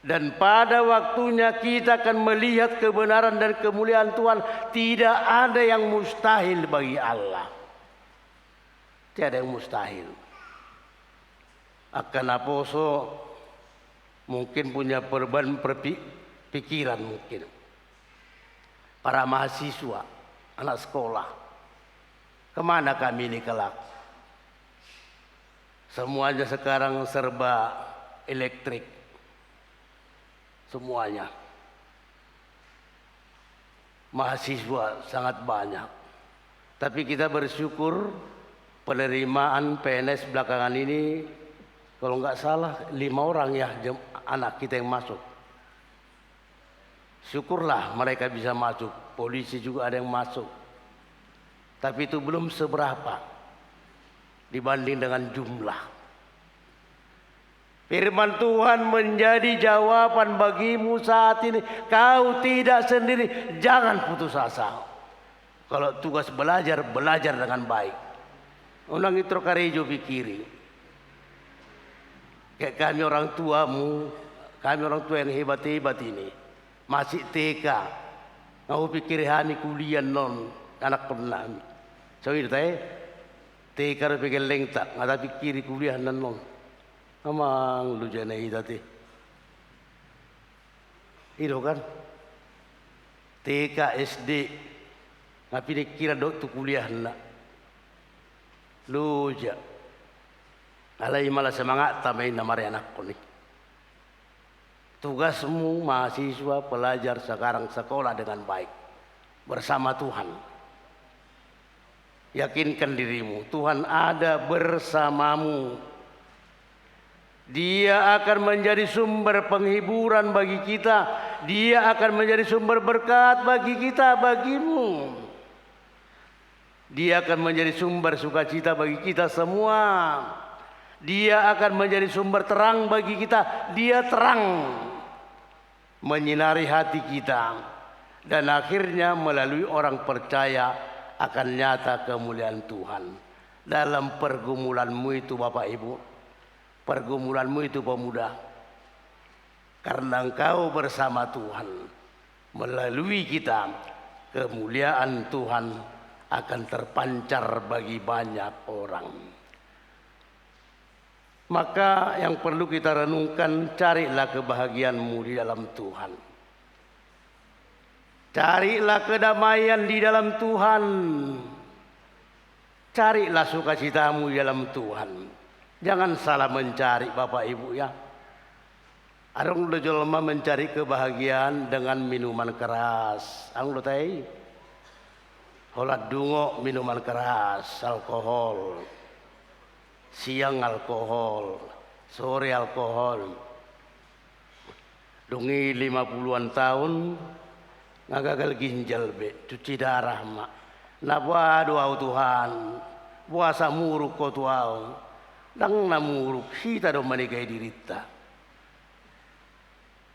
Dan pada waktunya kita akan melihat kebenaran dan kemuliaan Tuhan. Tidak ada yang mustahil bagi Allah. Tiada yang mustahil. Akan aposo mungkin punya perubahan pikiran mungkin. Para mahasiswa, anak sekolah. Kemana kami ini kelak? Semuanya sekarang serba elektrik. Semuanya. Mahasiswa sangat banyak. Tapi kita bersyukur penerimaan PNS belakangan ini, kalau nggak salah 5 orang ya anak kita yang masuk. Syukurlah mereka bisa masuk. Polisi juga ada yang masuk. Tapi itu belum seberapa dibanding dengan jumlah. Firman Tuhan menjadi jawaban bagimu saat ini. Kau tidak sendiri. Jangan putus asa. Kalau tugas belajar, belajar dengan baik. Unang itro karejo pikiri. Kayak kami orang tuamu, kami orang tua yang hebat-hebat ini. Masih TK. Mau pikir kami kuliah non, anak pernah. So ini teh, TK ru pikir lengtak, ngata pikir kuliah non. Amang lu jangan hidati. Itu kan. TK, SD, tapi dikira dokter kuliah nak. Lu aja. Alai malah semangat tambahin nama anakku nih. Tugasmu mahasiswa pelajar sekarang sekolah dengan baik bersama Tuhan. Yakinkan dirimu, Tuhan ada bersamamu. Dia akan menjadi sumber penghiburan bagi kita. Dia akan menjadi sumber berkat bagi kita, bagimu. Dia akan menjadi sumber sukacita bagi kita semua. Dia akan menjadi sumber terang bagi kita. Dia terang menyinari hati kita. Dan akhirnya melalui orang percaya akan nyata kemuliaan Tuhan. Dalam pergumulanmu itu Bapak Ibu. Pergumulanmu itu pemuda. Karena engkau bersama Tuhan. Melalui kita kemuliaan Tuhan akan terpancar bagi banyak orang. Maka yang perlu kita renungkan, carilah kebahagiaanmu di dalam Tuhan. Carilah kedamaian di dalam Tuhan. Carilah sukacitamu di dalam Tuhan. Jangan salah mencari Bapak Ibu ya. Arung lo jelema mencari kebahagiaan dengan minuman keras. Arung lo tai. Holat dungo minuman keras, alkohol. Siang alkohol, sore alkohol. Dungi 50-an tahun ngagagal ginjal be, cuci darah mak. Napa doa Tuhan, puasa muruk ko tuau. Dang namuruk kita do manikai dirita.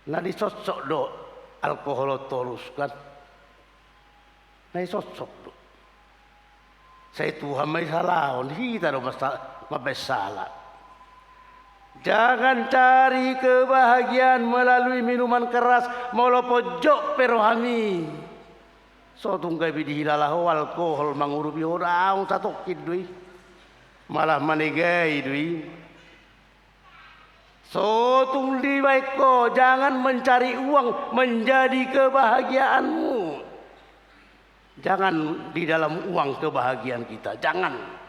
Nah disosok do alkohol tolus kan. Nah disosok do. Saya Tuhan mai salahon kita do masalah. Jangan cari kebahagiaan melalui minuman keras, molo pojok perohani. So tunggai bidihilalah alkohol mangurupi orang satokid dui. Malah manegai dui. So tungdi baiko, jangan mencari uang menjadi kebahagiaanmu. Jangan di dalam uang kebahagiaan kita, jangan.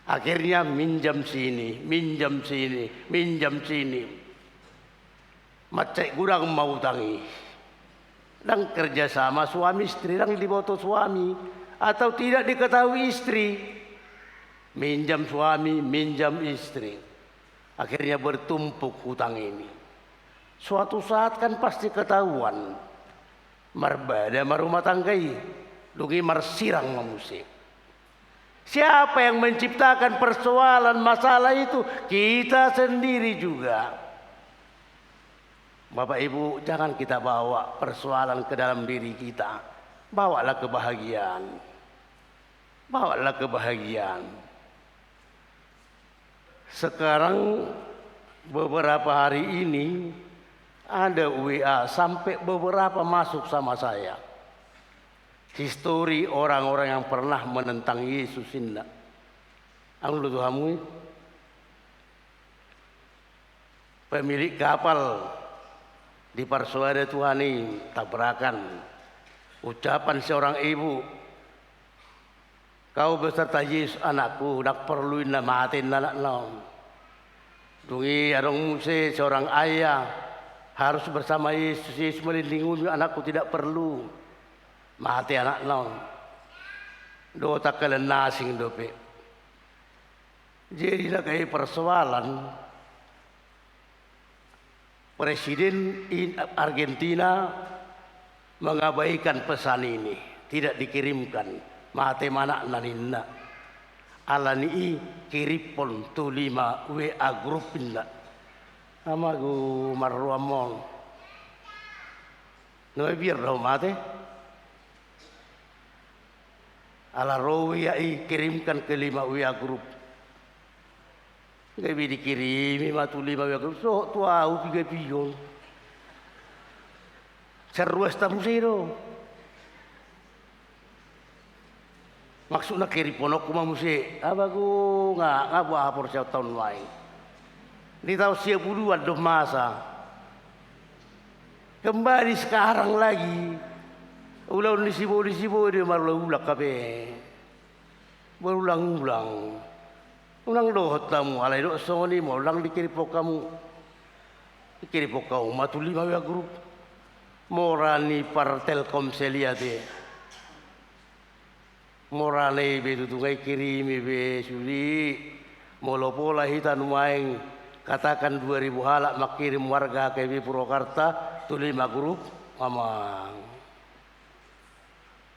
Akhirnya minjam sini, minjam sini, minjam sini. Macet gudang mau tangi. Dan kerjasama suami istri, dan diboto suami. Atau tidak diketahui istri. Minjam suami, minjam istri. Akhirnya bertumpuk hutang ini. Suatu saat kan pasti ketahuan. Marbada marumah tanggai. Dungi marsirang mamusik. Siapa yang menciptakan persoalan masalah itu? Kita sendiri juga. Bapak Ibu, jangan kita bawa persoalan ke dalam diri kita. Bawalah kebahagiaan. Bawalah kebahagiaan. Sekarang beberapa hari ini ada WA sampai beberapa masuk sama saya. Histori orang-orang yang pernah menentang Yesus ini. Ang lu Tuhanmu, pemilik kapal di Parsuada Tuhan ini tabrakan. Ucapan seorang ibu, kau beserta Yesus anakku, dak perluin na matin anak nom. Dungi adong muse seorang ayah harus bersama Yesus. Yesus melindungi anakku, tidak perlu. Mati anak non. Do tak kalian nasing dope. Jadi nak kayak persoalan. Presiden Argentina mengabaikan pesan ini, tidak dikirimkan. Mati mana naninna. Alani kiripon tu 5 WA grup inna. Amagu marruamon. No biar dah mati. Ala rowi kirimkan ke 5 WA grup. Nggak bisa dikirimi matuli mawia grup so tuau piga pion. Seruas tamu siro. Maksudnya kiri ponok kuma musi. Abaku nggak buah hapor siapa tahun lain. Di tahun 10 ada masa. Kembali sekarang lagi. Ulang disibo dia marulah kabe. Berulang-ulang. Ulang dohot tamu alai do soni mau ulang dikiripok kamu. Dikiripok kau matuli mawia grup. Morani par Telkom seliate. Morale be tutungai kirimi be suli. Molopola hitan maeng katakan 2000 halak makirim warga ke Purwakarta tuli grup amang.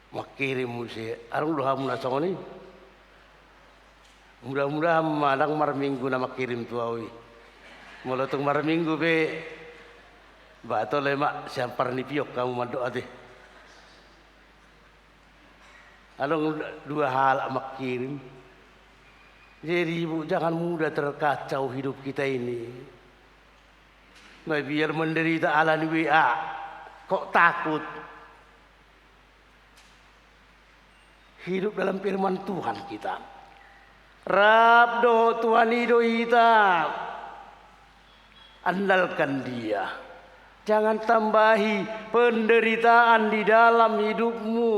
Makirim musi arung dohamu nasoni. Mudah-mudahan madang mar minggu nama kirim tuawi. Molotung mar minggu be bato lemak siampar ni piok kamu mandoa deh. Along 2 hal mak kirim. Jadi ibu jangan mudah terkacau hidup kita ini. Nah, biar menderita ala WA kok takut. Hidup dalam firman Tuhan kita. Rabdo Tuhan hidup kita. Andalkan dia. Jangan tambahi penderitaan di dalam hidupmu.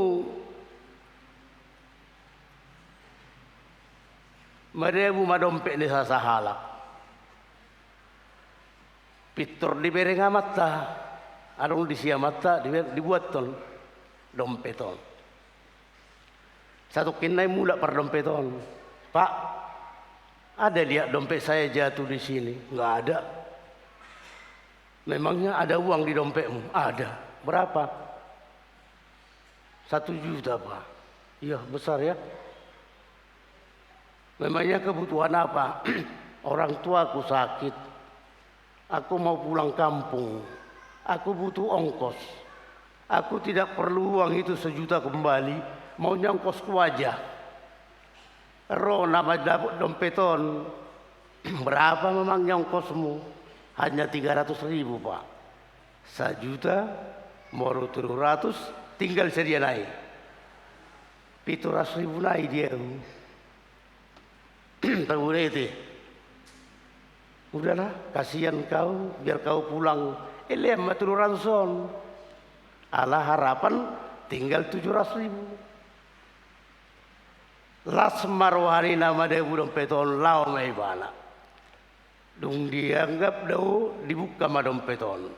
Madebu madompek ni sasahalak. Pitur diberi ngamata. Arung disia mata dibuat ton. Dompeton. Satu kinai mula per dompeton. Pak, ada lihat dompet saya jatuh di sini? Enggak ada. Memangnya ada uang di dompetmu? Ada. Berapa? 1 juta, Pak. Iya, besar ya. Memangnya kebutuhan apa? Orang tuaku sakit. Aku mau pulang kampung. Aku butuh ongkos. Aku tidak perlu uang itu 1 juta kembali. Mau nyongkosku aja. Roh nama dompeton. Berapa memang nyongkosmu? Hanya 300.000 Pak. 1 juta moro 300 tinggal sedia naik. 700.000 naik dia. Tahu itu. Udahlah, kasihan kau, biar kau pulang. Elem 300 son. Ala harapan tinggal 700.000. Las marwari nama dia budong peton lau mai bana. Dung dianggap dau dibuka madom peton.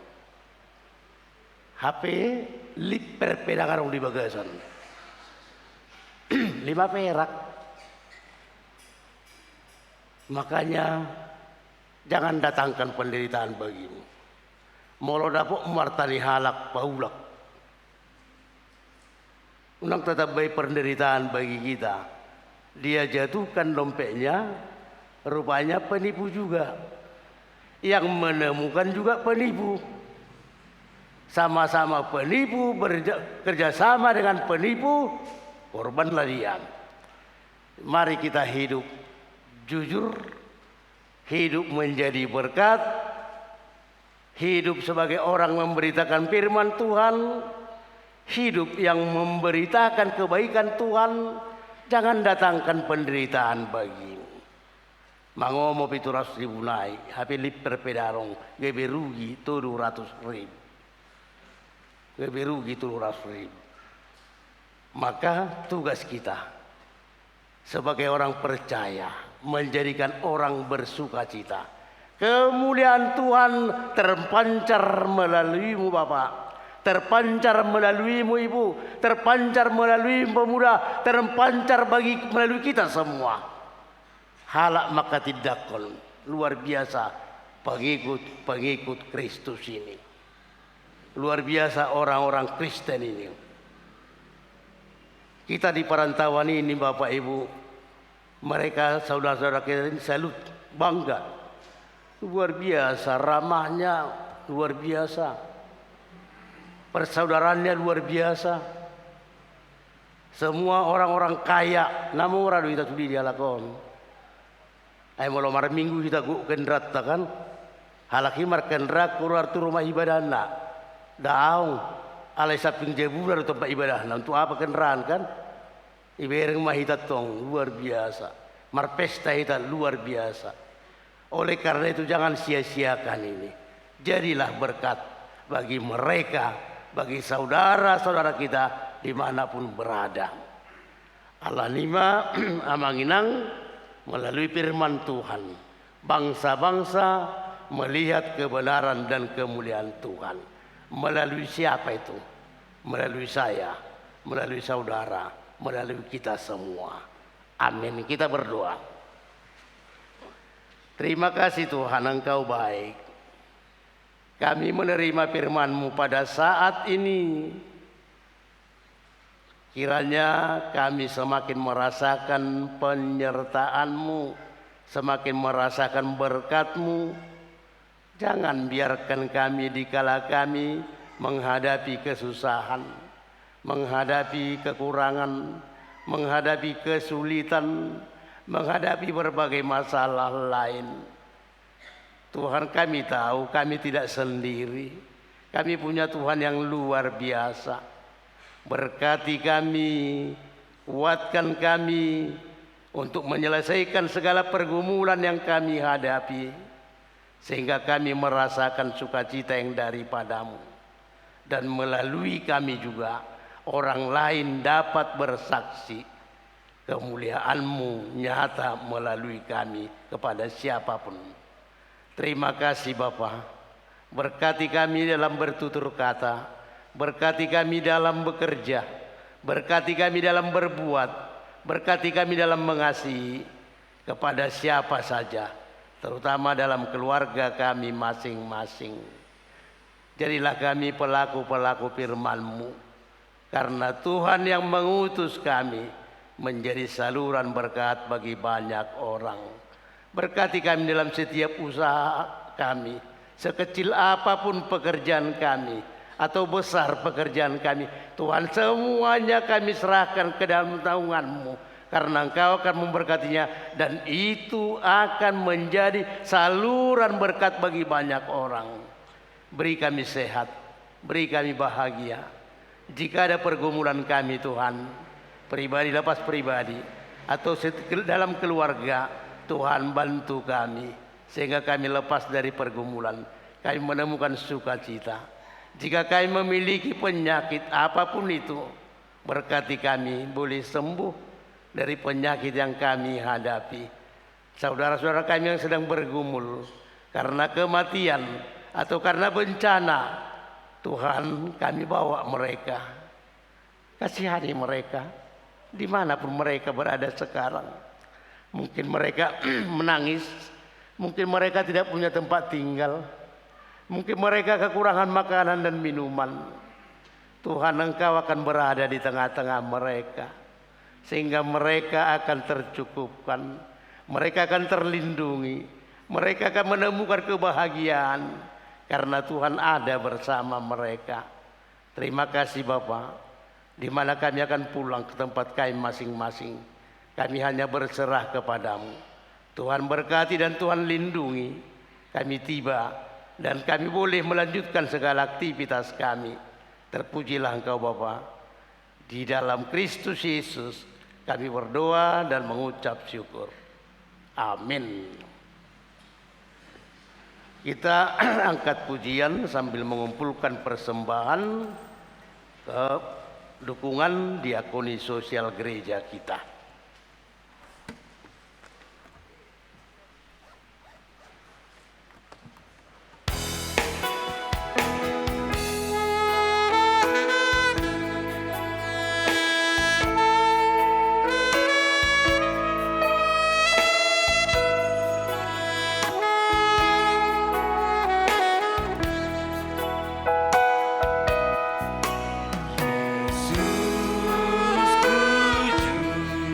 HP lip perpedangan di bagasan. 5 perak. Makanya jangan datangkan penderitaan bagimu. Molo dapok martani halak paulak. Unang tetap baik penderitaan bagi kita. Dia jatuhkan dompetnya, rupanya penipu juga. Yang menemukan juga penipu. Sama-sama penipu, kerjasama dengan penipu, korbanlah dia. Mari kita hidup jujur, hidup menjadi berkat, hidup sebagai orang memberitakan firman Tuhan, hidup yang memberitakan kebaikan Tuhan. Jangan datangkan penderitaan bagimu. Mangomo 700.000 naik, HP lip perpedarong, gebe rugi 700.000. Gebe rugi 700.000. Maka tugas kita sebagai orang percaya menjadikan orang bersukacita. Kemuliaan Tuhan terpancar melaluimu Bapak. Terpancar melaluimu Ibu, terpancar melalui pemuda, terpancar melalui kita semua. Halak maka tidakon, luar biasa pengikut Kristus ini. Luar biasa orang-orang Kristen ini. Kita di perantauan ini Bapak Ibu, mereka saudara-saudara kita ini salut, bangga. Luar biasa ramahnya, luar biasa. Persaudaraannya luar biasa. Semua orang-orang kaya, namun orang itu dia lakon. Ay malam mar minggu kita gu kendrat kan. Halaki mar kendrat keluar tu rumah ibadahna. Daung alai saping jebular tempat ibadahna. Untuk apa kendaraan kan? Ibereng mah kita tong luar biasa. Mar pesta kita luar biasa. Oleh karena itu jangan sia-siakan ini. Jadilah berkat bagi mereka, bagi saudara-saudara kita dimanapun berada. Allah nima amanginang melalui firman Tuhan. Bangsa-bangsa melihat kebenaran dan kemuliaan Tuhan. Melalui siapa itu? Melalui saya, melalui saudara, melalui kita semua. Amin. Kita berdoa. Terima kasih Tuhan, Engkau baik. Kami menerima firman-Mu pada saat ini. Kiranya kami semakin merasakan penyertaan-Mu, semakin merasakan berkat-Mu. Jangan biarkan kami dikala kami menghadapi kesusahan, menghadapi kekurangan, menghadapi kesulitan, menghadapi berbagai masalah lain. Tuhan, kami tahu kami tidak sendiri. Kami punya Tuhan yang luar biasa. Berkati kami, kuatkan kami untuk menyelesaikan segala pergumulan yang kami hadapi, sehingga kami merasakan sukacita yang daripadamu. Dan melalui kami juga orang lain dapat bersaksi kemuliaan-Mu nyata melalui kami kepada siapapun. Terima kasih Bapa. Berkati kami dalam bertutur kata, berkati kami dalam bekerja, berkati kami dalam berbuat, berkati kami dalam mengasihi kepada siapa saja, terutama dalam keluarga kami masing-masing. Jadilah kami pelaku-pelaku firman-Mu, karena Tuhan yang mengutus kami menjadi saluran berkat bagi banyak orang. Berkati kami dalam setiap usaha kami, sekecil apapun pekerjaan kami atau besar pekerjaan kami. Tuhan, semuanya kami serahkan ke dalam naungan-Mu, karena Engkau akan memberkatinya, dan itu akan menjadi saluran berkat bagi banyak orang. Beri kami sehat, beri kami bahagia. Jika ada pergumulan kami Tuhan, pribadi lepas pribadi atau dalam keluarga, Tuhan bantu kami sehingga kami lepas dari pergumulan, kami menemukan sukacita. Jika kami memiliki penyakit apapun itu, berkati kami boleh sembuh dari penyakit yang kami hadapi. Saudara-saudara kami yang sedang bergumul karena kematian atau karena bencana, Tuhan, kami bawa mereka. Kasihani mereka dimanapun mereka berada sekarang. Mungkin mereka menangis, mungkin mereka tidak punya tempat tinggal, mungkin mereka kekurangan makanan dan minuman. Tuhan, Engkau akan berada di tengah-tengah mereka, sehingga mereka akan tercukupkan, mereka akan terlindungi, mereka akan menemukan kebahagiaan, karena Tuhan ada bersama mereka. Terima kasih Bapa. Di mana kami akan pulang ke tempat kami masing-masing, kami hanya berserah kepadamu. Tuhan berkati dan Tuhan lindungi. Kami tiba dan kami boleh melanjutkan segala aktivitas kami. Terpujilah Engkau Bapa. Di dalam Kristus Yesus kami berdoa dan mengucap syukur. Amin. Kita angkat pujian sambil mengumpulkan persembahan ke dukungan diakoni sosial gereja kita. Yesus, puji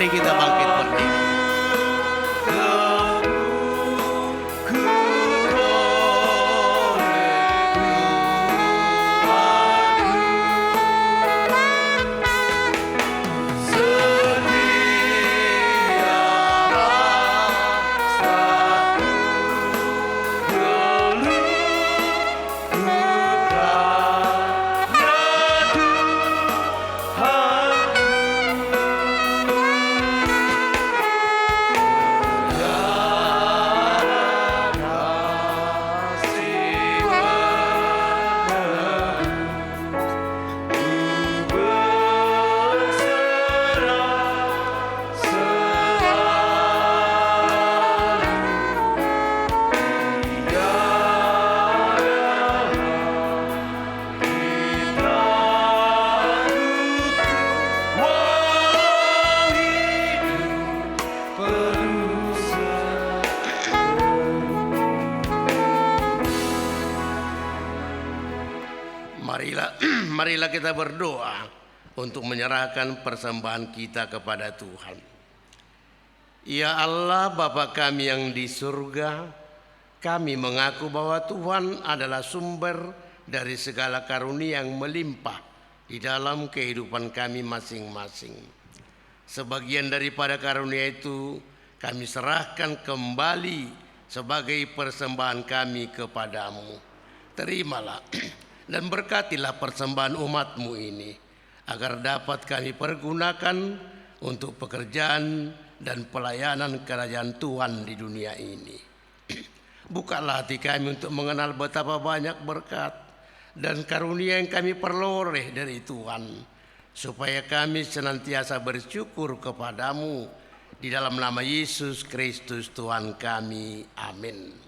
Mari kita bangkit berdiri. Marilah kita berdoa untuk menyerahkan persembahan kita kepada Tuhan. Ya Allah, Bapa kami yang di surga, kami mengaku bahwa Tuhan adalah sumber dari segala karunia yang melimpah di dalam kehidupan kami masing-masing. Sebagian daripada karunia itu kami serahkan kembali sebagai persembahan kami kepadamu. Terimalah dan berkatilah persembahan umat-Mu ini, agar dapat kami pergunakan untuk pekerjaan dan pelayanan kerajaan Tuhan di dunia ini. Bukalah hati kami untuk mengenal betapa banyak berkat dan karunia yang kami peroleh dari Tuhan, supaya kami senantiasa bersyukur kepadamu. Di dalam nama Yesus Kristus Tuhan kami. Amin.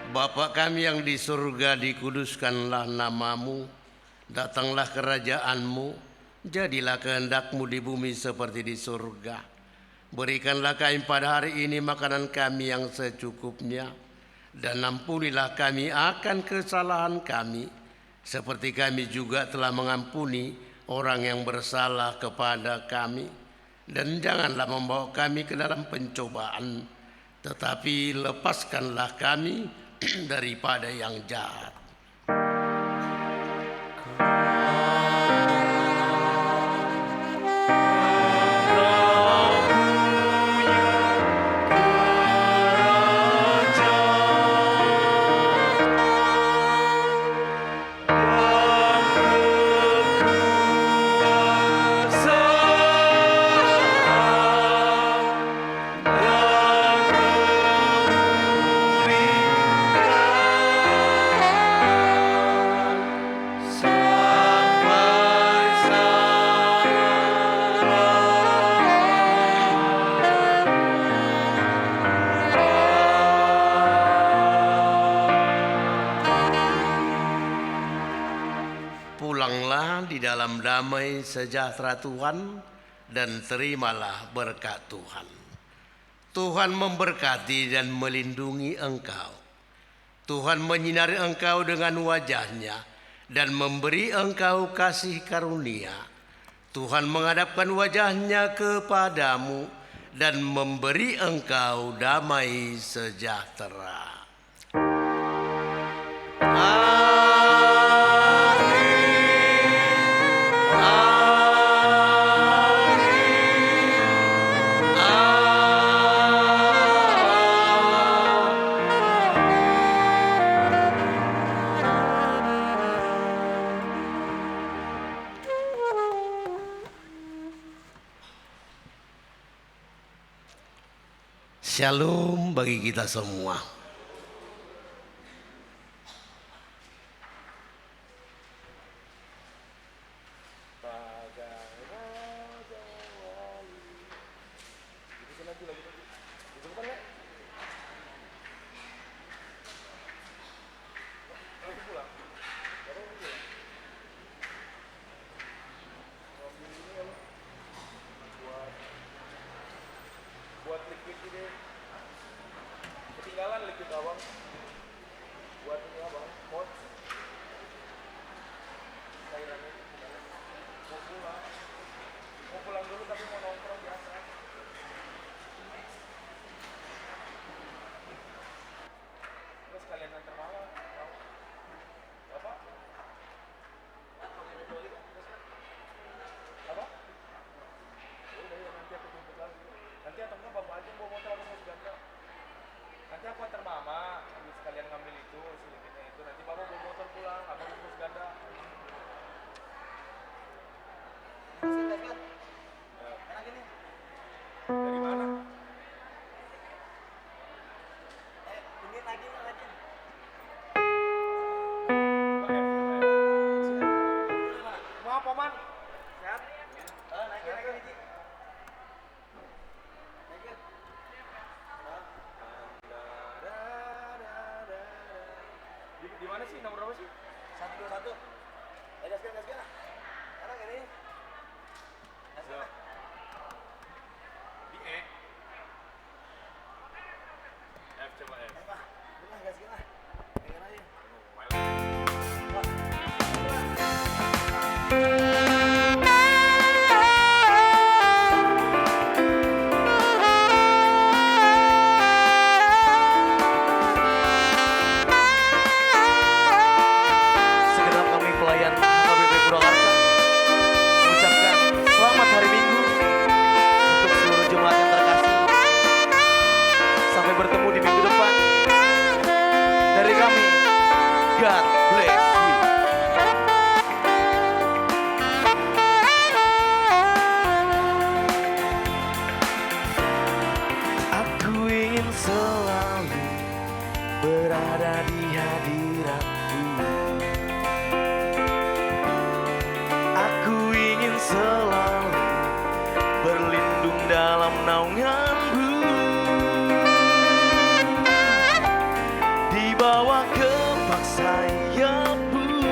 Bapa kami yang di surga, dikuduskanlah namamu, datanglah kerajaanmu, jadilah kehendakmu di bumi seperti di surga. Berikanlah kami pada hari ini makanan kami yang secukupnya, dan ampunilah kami akan kesalahan kami, seperti kami juga telah mengampuni orang yang bersalah kepada kami. Dan janganlah membawa kami ke dalam pencobaan, tetapi lepaskanlah kami daripada yang jahat. Pulanglah di dalam damai sejahtera Tuhan dan terimalah berkat Tuhan. Tuhan memberkati dan melindungi engkau. Tuhan menyinari engkau dengan wajah-Nya dan memberi engkau kasih karunia. Tuhan menghadapkan wajah-Nya kepadamu dan memberi engkau damai sejahtera. Shalom bagi kita semua. Buat liquid ini ketinggalan liquid abang. Buat ini abang, mod cairannya ketinggalan. Mau pulang dulu tapi mau nongkrong biasa. Terus kalian antar malam, mau? Apa? Apa? Udah ya, nanti aku jemput lagi. Nanti atau enggak bapak aja bawa motor, aku mau ganda. Nanti aku antar mama, habis sekalian ngambil itu, silipinnya itu. Nanti bapak bawa motor pulang, abang mau ganda. Enak ini. Dari mana? Ini lagi. Mau apa, Man? Sehat? Naikin Niki. Di mana sih? Nomor berapa sih? 121. Gaskan. Sekarang ini. Gaskan. Di E. F coba F. Benar gaskan lah. Pegang aja. Segenap kami pelayan HKBP Purwakarta mengucapkan selamat hari Minggu untuk seluruh jemaat yang terkasih. Sampai bertemu di minggu depan. Dari kami, God bless you. Aku ingin selalu berada di hadiratmu. Aku ingin selalu berlindung dalam naungan-Mu. Dibawa ke bak sayap-Mu,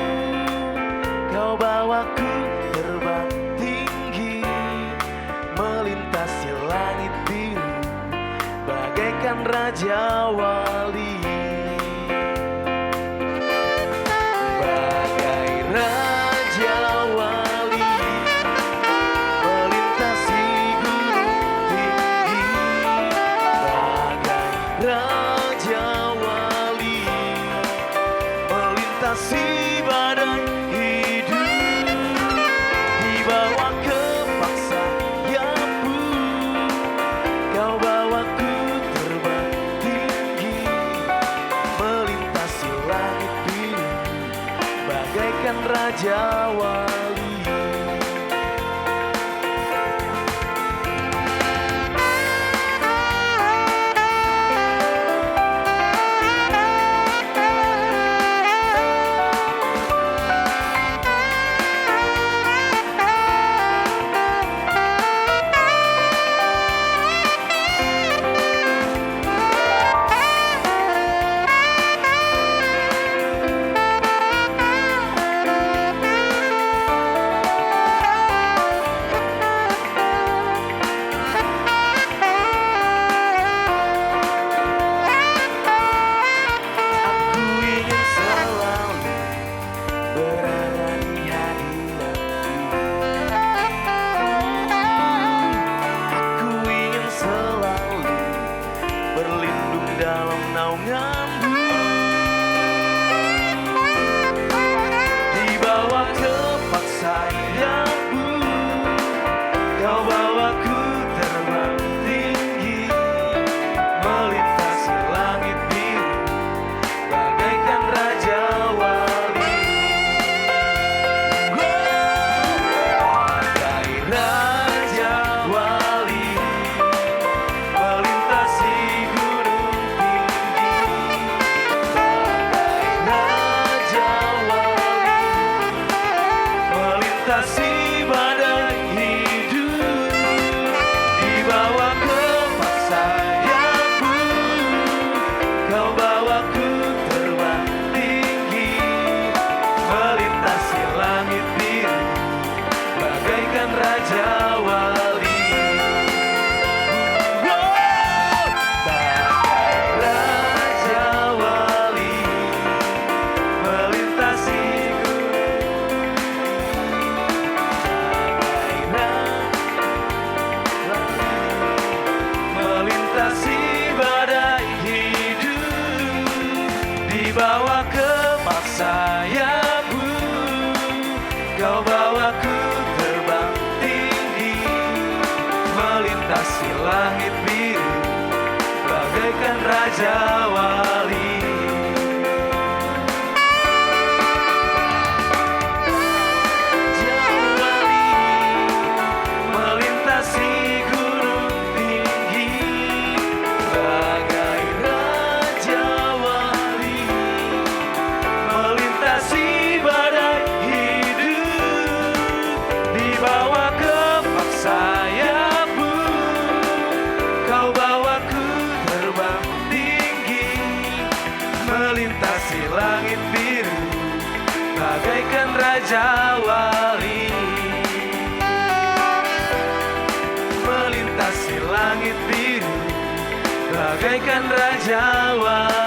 Kau bawaku terbang tinggi, melintasi langit biru, bagaikan Raja Wali. Bagai Raja Wali, melintasi gunung tinggi. Bagai Raja Wali, melintasi badai hidup. Dibawa ke bak sayap-Mu, Kau bawaku terbang tinggi, melintasi langit biru, bagaikan Raja Wali. melintasi badai hidup, dibawa ke paksa sayapmu, kau bawaku terbang tinggi, melintasi langit biru, bagaikan raja wali. Bawa ke paksa sayapmu, kau bawaku terbang tinggi, melintasi langit biru, bagaikan raja wali. Raja wali, melintasi gunung tinggi, bagai raja wali, melintasi badai hidup, dibawa ke paksa sayapmu, kau bawaku terbang tinggi, melintasi langit biru, bagaikan raja wali, melintasi langit biru, bagaikan raja wali.